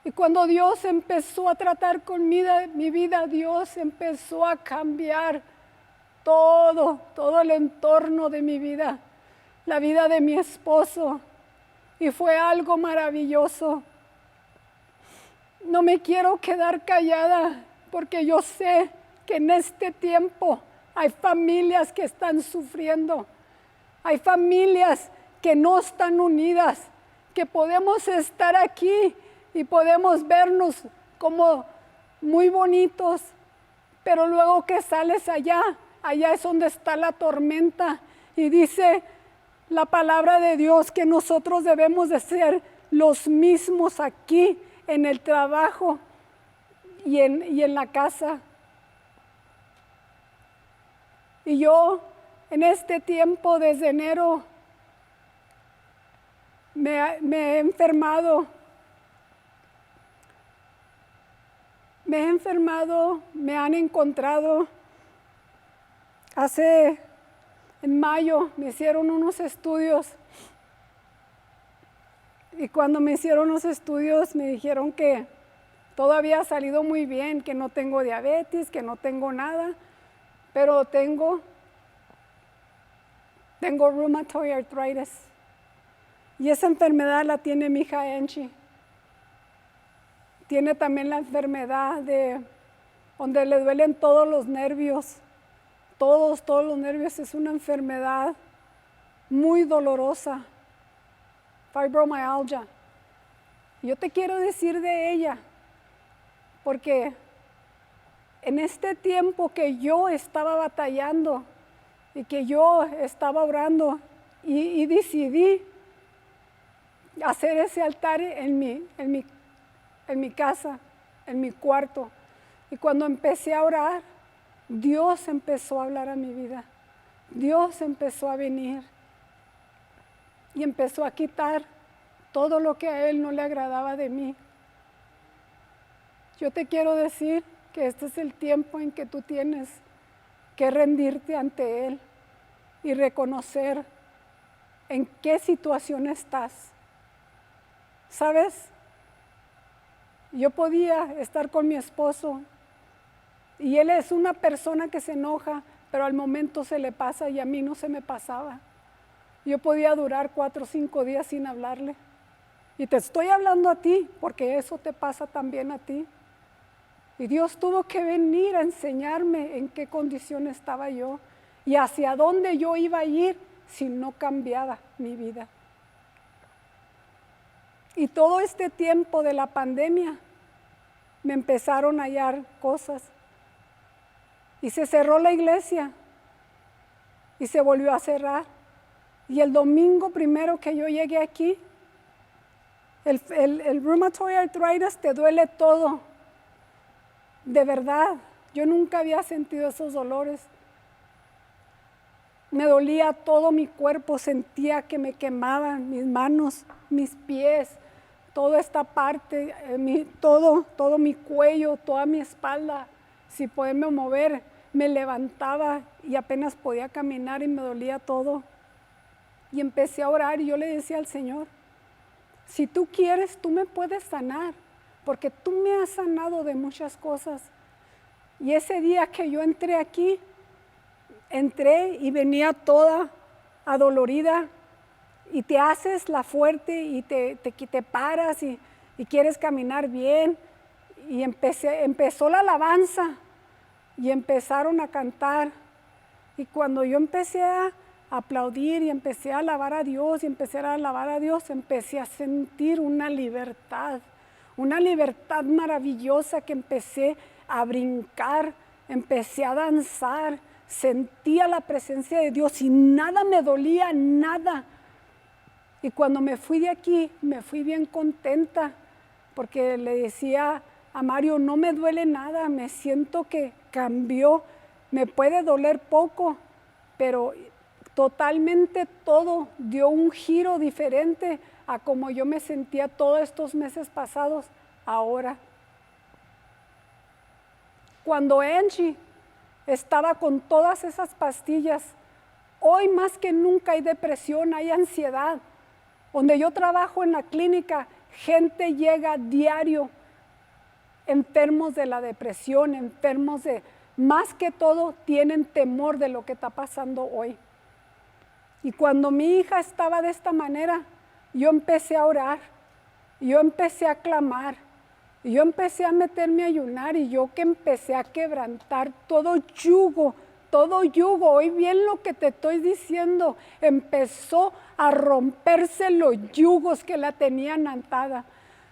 y cuando Dios empezó a tratar con mi vida, Dios empezó a cambiar todo el entorno de mi vida, la vida de mi esposo, y fue algo maravilloso. No me quiero quedar callada porque yo sé que en este tiempo hay familias que están sufriendo, hay familias que no están unidas, que podemos estar aquí y podemos vernos como muy bonitos, pero luego que sales allá es donde está la tormenta. Y dice la palabra de Dios que nosotros debemos de ser los mismos aquí en el trabajo y en la casa. Y yo en este tiempo, desde enero, me he enfermado. Me han encontrado. En mayo me hicieron unos estudios. Y cuando me hicieron los estudios me dijeron que todo había salido muy bien, que no tengo diabetes, que no tengo nada. Pero tengo rheumatoid arthritis. Y esa enfermedad la tiene mi hija Angie. Tiene también la enfermedad de donde le duelen todos los nervios. Todos los nervios. Es una enfermedad muy dolorosa. Fibromyalgia. Yo te quiero decir de ella, porque en este tiempo que yo estaba batallando y que yo estaba orando y decidí hacer ese altar en mi casa, en mi cuarto. Y cuando empecé a orar, Dios empezó a hablar a mi vida. Dios empezó a venir y empezó a quitar todo lo que a Él no le agradaba de mí. Yo te quiero decir que este es el tiempo en que tú tienes que rendirte ante Él y reconocer en qué situación estás. ¿Sabes? Yo podía estar con mi esposo y él es una persona que se enoja, pero al momento se le pasa y a mí no se me pasaba. Yo podía durar 4 o 5 días sin hablarle. Y te estoy hablando a ti porque eso te pasa también a ti. Y Dios tuvo que venir a enseñarme en qué condición estaba yo y hacia dónde yo iba a ir si no cambiaba mi vida. Y todo este tiempo de la pandemia me empezaron a hallar cosas. Y se cerró la iglesia y se volvió a cerrar. Y el domingo primero que yo llegué aquí, el rheumatoid arthritis te duele todo. De verdad, yo nunca había sentido esos dolores. Me dolía todo mi cuerpo, sentía que me quemaban mis manos, mis pies, toda esta parte, todo mi cuello, toda mi espalda. Si poderme mover, me levantaba y apenas podía caminar y me dolía todo. Y empecé a orar y yo le decía al Señor, si tú quieres, tú me puedes sanar, porque tú me has sanado de muchas cosas. Y ese día que yo entré aquí, entré y venía toda adolorida y te haces la fuerte y te paras y quieres caminar bien. Y empezó la alabanza y empezaron a cantar. Y cuando yo empecé a aplaudir y empecé a alabar a Dios y empecé a sentir una libertad maravillosa, que empecé a brincar, empecé a danzar, sentía la presencia de Dios y nada me dolía, nada. Y cuando me fui de aquí, me fui bien contenta, porque le decía a Mario, no me duele nada, me siento que cambió, me puede doler poco, pero totalmente todo dio un giro diferente a como yo me sentía todos estos meses pasados ahora. Cuando Angie estaba con todas esas pastillas, hoy más que nunca hay depresión, hay ansiedad. Donde yo trabajo en la clínica, gente llega diario enfermos de la depresión, enfermos de, más que todo, tienen temor de lo que está pasando hoy. Y cuando mi hija estaba de esta manera, yo empecé a orar, yo empecé a clamar, y yo empecé a meterme a ayunar, y yo que empecé a quebrantar todo yugo, hoy bien lo que te estoy diciendo, empezó a romperse los yugos que la tenían atada,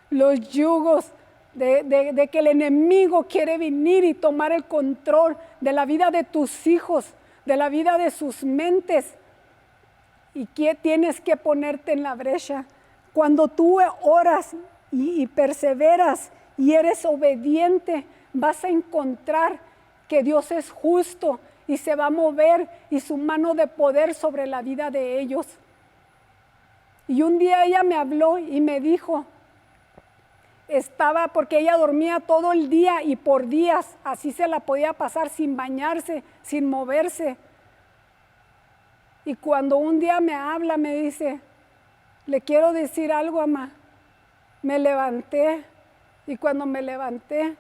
los yugos de que el enemigo quiere venir y tomar el control de la vida de tus hijos, de la vida de sus mentes, y que tienes que ponerte en la brecha. Cuando tú oras y perseveras y eres obediente, vas a encontrar que Dios es justo y se va a mover y su mano de poder sobre la vida de ellos. Y un día ella me habló y me dijo, porque ella dormía todo el día y por días, así se la podía pasar sin bañarse, sin moverse. Y cuando un día me habla, me dice, le quiero decir algo, mamá. Me levanté y cuando me levanté,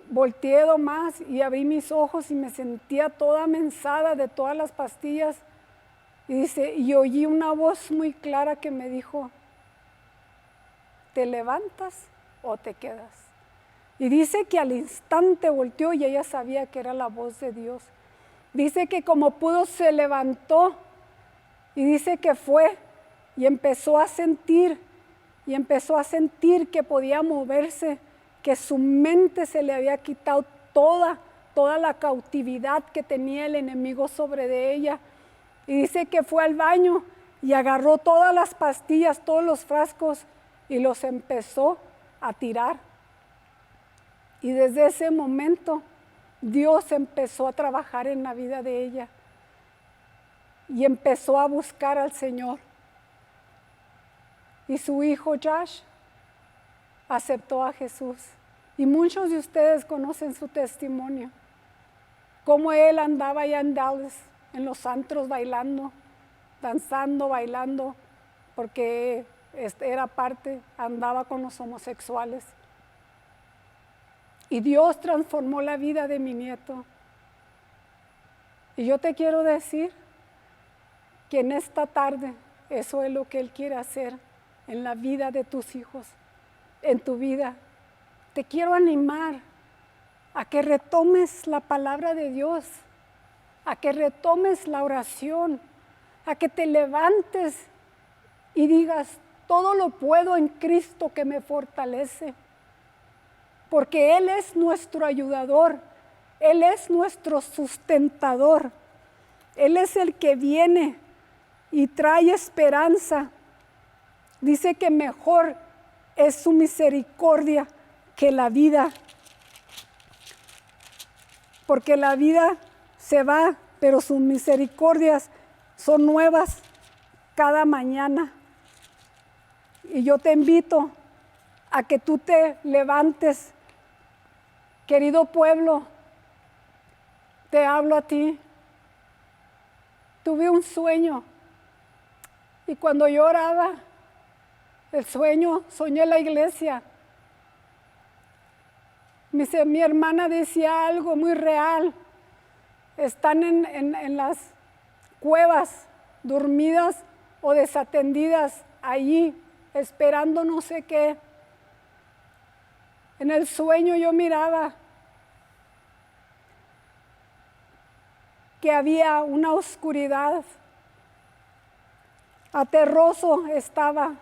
volteé más y abrí mis ojos y me sentía toda mensada de todas las pastillas. Y dice, y oí una voz muy clara que me dijo, ¿te levantas o te quedas? Y dice que al instante volteó y ella sabía que era la voz de Dios. Dice que como pudo se levantó y dice que fue y empezó a sentir que podía moverse, que su mente se le había quitado toda la cautividad que tenía el enemigo sobre de ella. Y dice que fue al baño y agarró todas las pastillas, todos los frascos y los empezó a tirar. Y desde ese momento Dios empezó a trabajar en la vida de ella y empezó a buscar al Señor. Y su hijo Josh aceptó a Jesús. Y muchos de ustedes conocen su testimonio, cómo él andaba allá en Dallas, en los antros bailando, danzando, bailando, porque andaba con los homosexuales. Y Dios transformó la vida de mi nieto. Y yo te quiero decir que en esta tarde eso es lo que Él quiere hacer en la vida de tus hijos, en tu vida. Te quiero animar a que retomes la palabra de Dios, a que retomes la oración, a que te levantes y digas, todo lo puedo en Cristo que me fortalece. Porque Él es nuestro ayudador, Él es nuestro sustentador, Él es el que viene y trae esperanza. Dice que mejor es su misericordia que la vida. Porque la vida se va, pero sus misericordias son nuevas cada mañana. Y yo te invito a que tú te levantes. Querido pueblo, te hablo a ti. Tuve un sueño y cuando yo oraba, el sueño, soñé la iglesia. Mi hermana decía algo muy real. Están en las cuevas, dormidas o desatendidas, allí, esperando no sé qué. En el sueño yo miraba que había una oscuridad, aterroso estaba.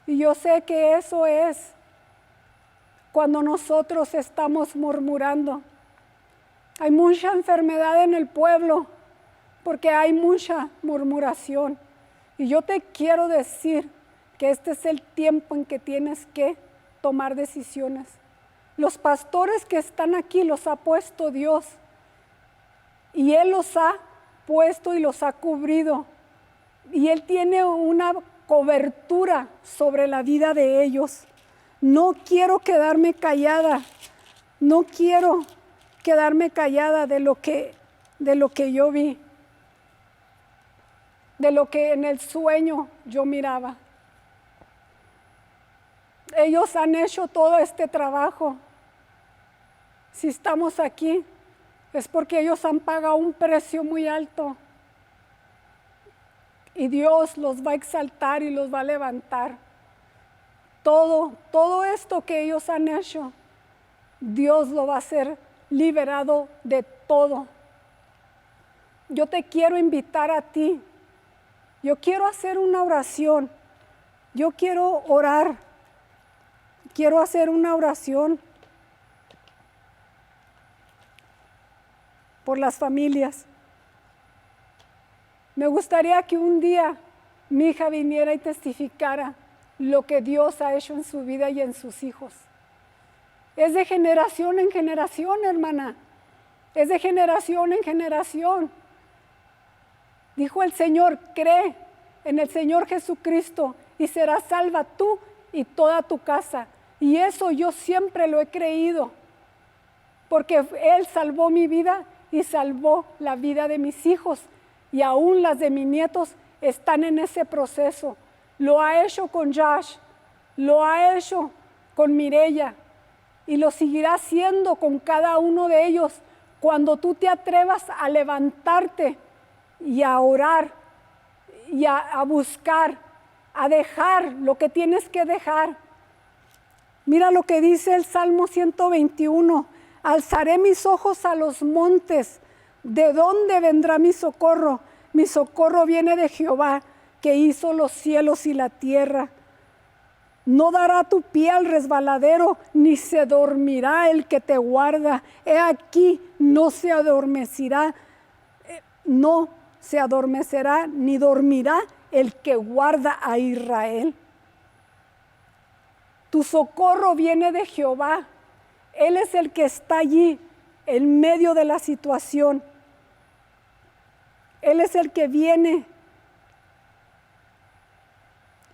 Y yo sé que eso es cuando nosotros estamos murmurando. Hay mucha enfermedad en el pueblo porque hay mucha murmuración. Y yo te quiero decir que este es el tiempo en que tienes que tomar decisiones. Los pastores que están aquí los ha puesto Dios y Él los ha puesto y los ha cubrido y Él tiene una cobertura sobre la vida de ellos. No quiero quedarme callada, no quiero quedarme callada de lo que yo vi, de lo que en el sueño yo miraba. Ellos han hecho todo este trabajo. Si estamos aquí, es porque ellos han pagado un precio muy alto. Y Dios los va a exaltar y los va a levantar. Todo esto que ellos han hecho, Dios lo va a hacer liberado de todo. Yo te quiero invitar a ti. Yo quiero hacer una oración. Yo quiero orar. Quiero hacer una oración por las familias. Me gustaría que un día mi hija viniera y testificara lo que Dios ha hecho en su vida y en sus hijos. Es de generación en generación, hermana. Es de generación en generación. Dijo el Señor, cree en el Señor Jesucristo y serás salva tú y toda tu casa. Y eso yo siempre lo he creído, porque Él salvó mi vida y salvó la vida de mis hijos. Y aún las de mis nietos están en ese proceso. Lo ha hecho con Josh, lo ha hecho con Mireya y lo seguirá haciendo con cada uno de ellos cuando tú te atrevas a levantarte y a orar y a buscar, a dejar lo que tienes que dejar. Mira lo que dice el Salmo 121. Alzaré mis ojos a los montes. ¿De dónde vendrá mi socorro? Mi socorro viene de Jehová, que hizo los cielos y la tierra. No dará tu pie al resbaladero, ni se dormirá el que te guarda. He aquí, no se adormecerá, ni dormirá el que guarda a Israel. Tu socorro viene de Jehová. Él es el que está allí, en medio de la situación. Él es el que viene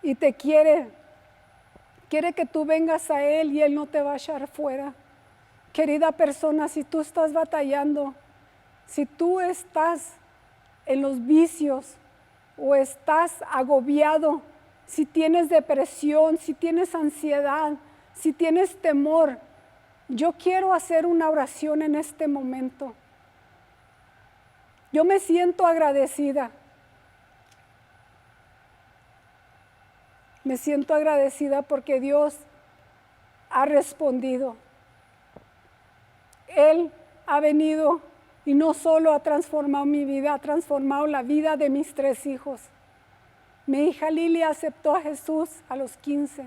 y te quiere que tú vengas a Él y Él no te va a echar fuera. Querida persona, si tú estás batallando, si tú estás en los vicios o estás agobiado, si tienes depresión, si tienes ansiedad, si tienes temor, yo quiero hacer una oración en este momento. Yo me siento agradecida. Me siento agradecida porque Dios ha respondido. Él ha venido y no solo ha transformado mi vida, ha transformado la vida de mis 3 hijos. Mi hija Lilia aceptó a Jesús a los 15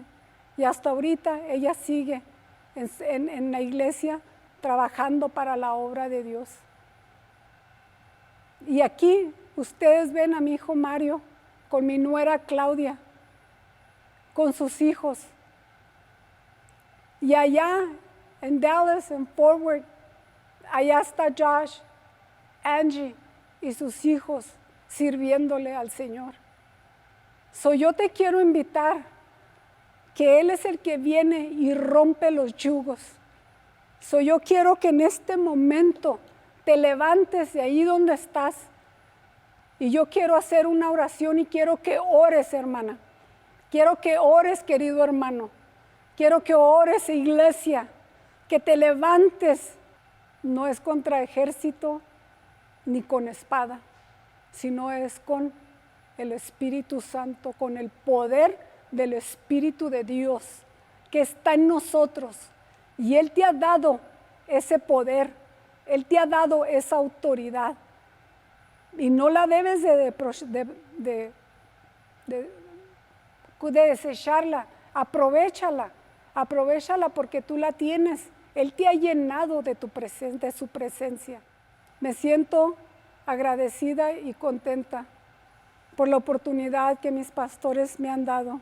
y hasta ahorita ella sigue en la iglesia trabajando para la obra de Dios. Y aquí ustedes ven a mi hijo Mario con mi nuera Claudia, con sus hijos. Y allá en Dallas, en Fort Worth, allá está Josh, Angie y sus hijos sirviéndole al Señor. Yo te quiero invitar que Él es el que viene y rompe los yugos. Yo quiero que en este momento te levantes de ahí donde estás. Y yo quiero hacer una oración y quiero que ores, hermana. Quiero que ores, querido hermano. Quiero que ores, iglesia. Que te levantes. No es contra ejército ni con espada, sino es con el Espíritu Santo, con el poder del Espíritu de Dios que está en nosotros. Y Él te ha dado ese poder, Él te ha dado esa autoridad. Y no la debes de desecharla, aprovechala porque tú la tienes. Él te ha llenado de su presencia. Me siento agradecida y contenta por la oportunidad que mis pastores me han dado.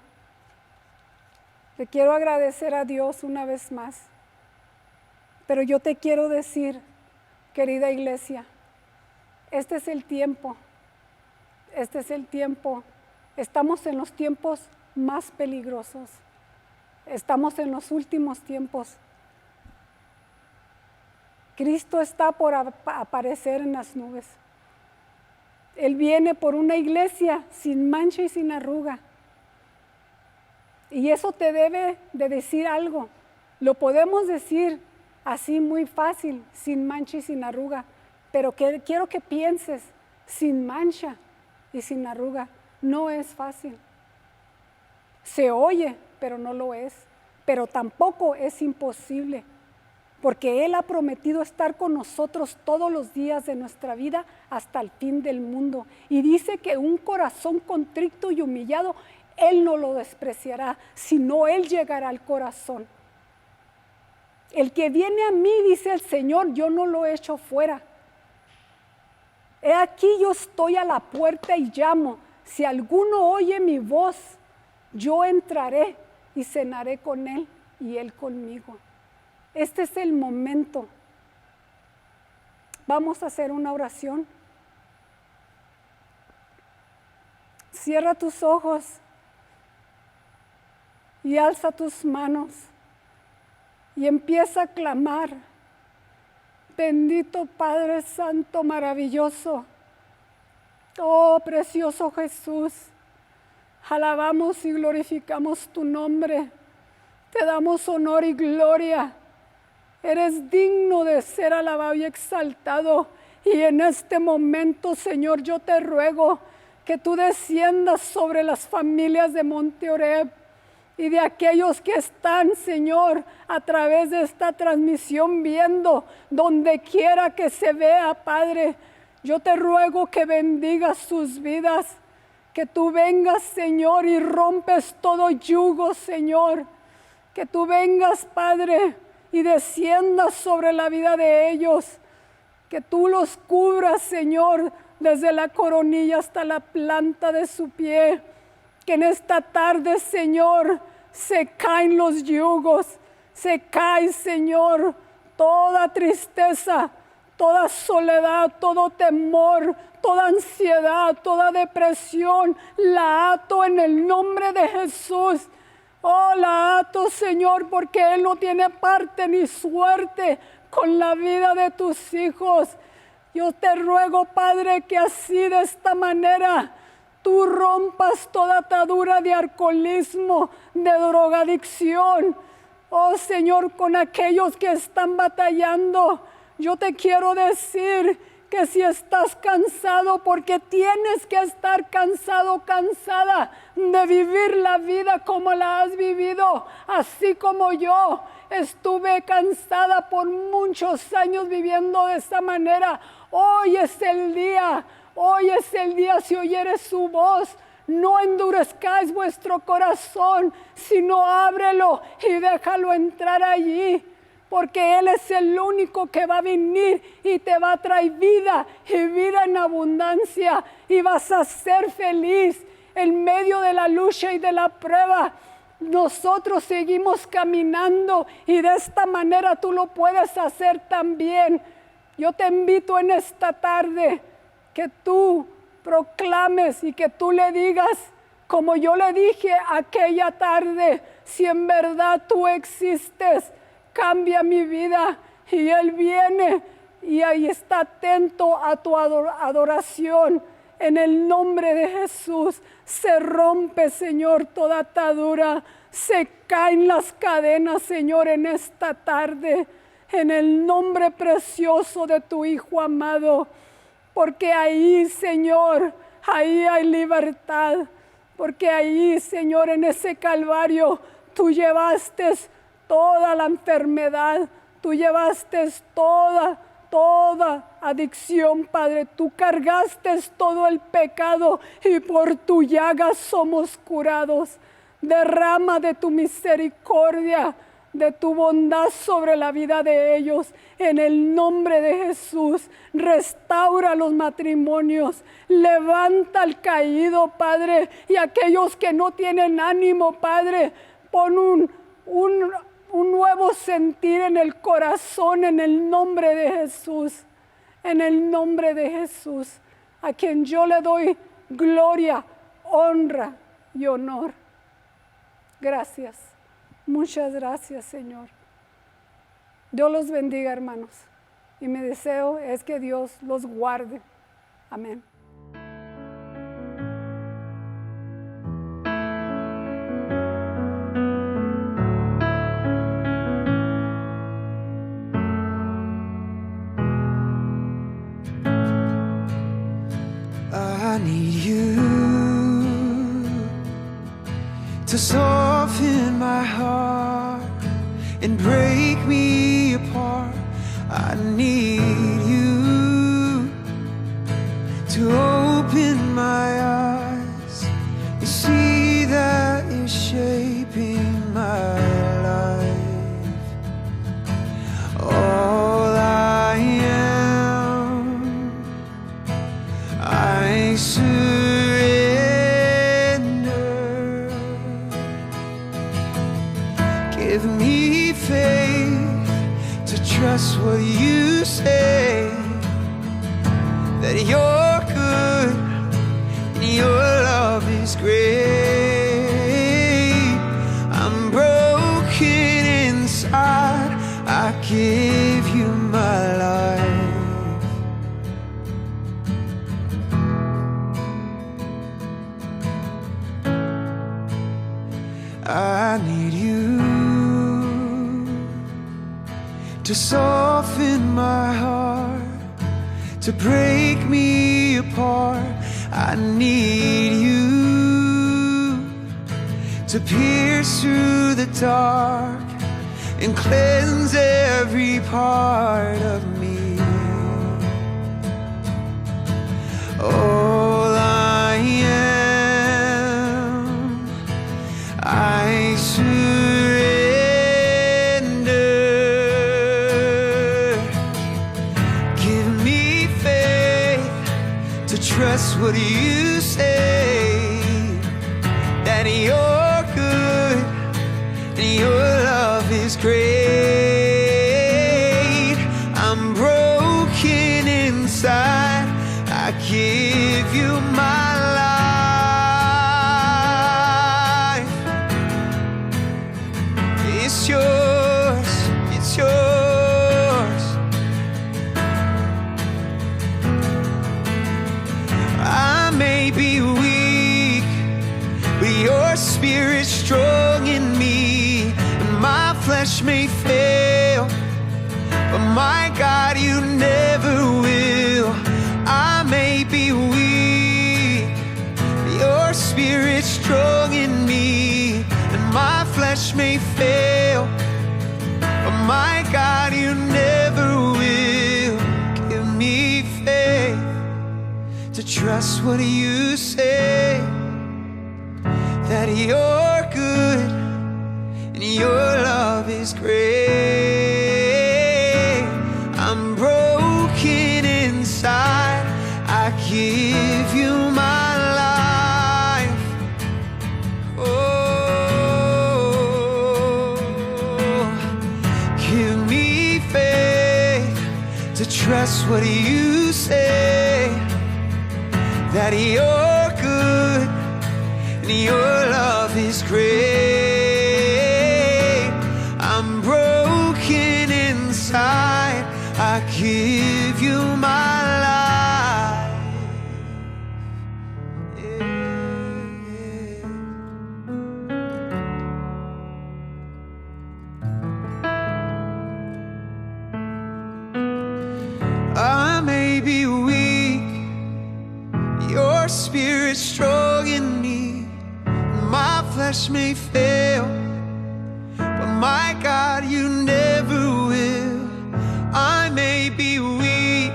Le quiero agradecer a Dios una vez más. Pero yo te quiero decir, querida iglesia, este es el tiempo. Estamos en los tiempos más peligrosos. Estamos en los últimos tiempos. Cristo está por aparecer en las nubes. Él viene por una iglesia sin mancha y sin arruga. Y eso te debe de decir algo. Lo podemos decir así muy fácil, sin mancha y sin arruga. Pero quiero que pienses, sin mancha y sin arruga, no es fácil. Se oye, pero no lo es. Pero tampoco es imposible. Porque Él ha prometido estar con nosotros todos los días de nuestra vida hasta el fin del mundo. Y dice que un corazón contrito y humillado, Él no lo despreciará, sino Él llegará al corazón. El que viene a mí, dice el Señor, yo no lo echo fuera. He aquí yo estoy a la puerta y llamo. Si alguno oye mi voz, yo entraré y cenaré con Él y Él conmigo. Este es el momento. Vamos a hacer una oración. Cierra tus ojos y alza tus manos y empieza a clamar. Bendito Padre Santo, maravilloso. Oh, precioso Jesús. Alabamos y glorificamos tu nombre. Te damos honor y gloria. Eres digno de ser alabado y exaltado. Y en este momento, Señor, yo te ruego que tú desciendas sobre las familias de Monte Oreb y de aquellos que están, Señor, a través de esta transmisión viendo, donde quiera que se vea, Padre. Yo te ruego que bendigas sus vidas, que tú vengas, Señor, y rompes todo yugo, Señor. Que tú vengas, Padre, y desciendas sobre la vida de ellos. Que tú los cubras, Señor, desde la coronilla hasta la planta de su pie. Que en esta tarde, Señor, se caen los yugos. Se cae, Señor, toda tristeza, toda soledad, todo temor, toda ansiedad, toda depresión. La ato en el nombre de Jesús. Oh, la ato, Señor, porque Él no tiene parte ni suerte con la vida de tus hijos. Yo te ruego, Padre, que así de esta manera tú rompas toda atadura de alcoholismo, de drogadicción. Oh, Señor, con aquellos que están batallando, yo te quiero decir que si estás cansado, porque tienes que estar cansado, cansada de vivir la vida como la has vivido, así como yo estuve cansada por muchos años viviendo de esta manera. Hoy es el día, si oyeres su voz. No endurezcáis vuestro corazón, sino ábrelo y déjalo entrar allí. Porque Él es el único que va a venir y te va a traer vida y vida en abundancia. Y vas a ser feliz en medio de la lucha y de la prueba. Nosotros seguimos caminando y de esta manera tú lo puedes hacer también. Yo te invito en esta tarde que tú proclames y que tú le digas, como yo le dije aquella tarde, si en verdad tú existes, cambia mi vida. Y Él viene y ahí está atento a tu adoración. En el nombre de Jesús se rompe, Señor, toda atadura. Se caen las cadenas, Señor, en esta tarde. En el nombre precioso de tu Hijo amado. Porque ahí, Señor, ahí hay libertad. Porque ahí, Señor, en ese Calvario, tú llevaste toda la enfermedad, tú llevaste toda adicción, Padre. Tú cargaste todo el pecado y por tu llaga somos curados. Derrama de tu misericordia, de tu bondad sobre la vida de ellos. En el nombre de Jesús, restaura los matrimonios, levanta al caído, Padre, y aquellos que no tienen ánimo, Padre, pon un nuevo sentir en el corazón, en el nombre de Jesús, en el nombre de Jesús, a quien yo le doy gloria, honra y honor. Gracias, muchas gracias, Señor. Dios los bendiga, hermanos, y mi deseo es que Dios los guarde. Amén. I need you to soften my heart and break me apart. I need you to open my eyes and see that you're shaping my life. All I am, I surrender. Give me faith to trust what you say, that you're good and your love is great. I'm broken inside, I give you my life. I need you to soften my heart, to break me apart. I need you to pierce through the dark and cleanse every part of me. All I am, I surrender. Give me faith to trust what you say, that you're good and your love is great. I'm broken inside, I give you my life. It's yours, it's yours. I may be weak, but your spirit's strong in me, and my flesh may fail, but my God, you never will. Spirit strong in me, and my flesh may fail, but my God, you never will. Give me faith to trust what you say, that you're good and your love is great. I'm broken inside, I give you my life. Oh, give me faith to trust what you say, that you're good and your love is great. I'm broken inside, I give you my life. Yeah. I may be weak, your Spirit strong in me, my flesh may fail, but my God, you never will. I may be weak,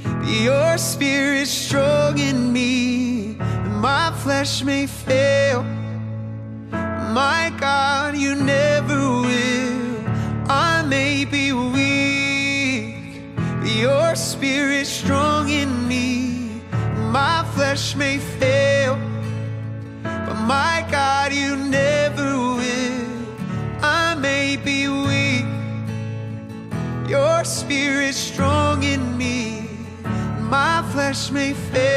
but your Spirit strong in me, and my flesh may fail, my God, you never will. I may be weak, but your Spirit strong in me, my flesh may fail, but my God, you never will. I may be weak, your Spirit strong in me, my flesh may fail,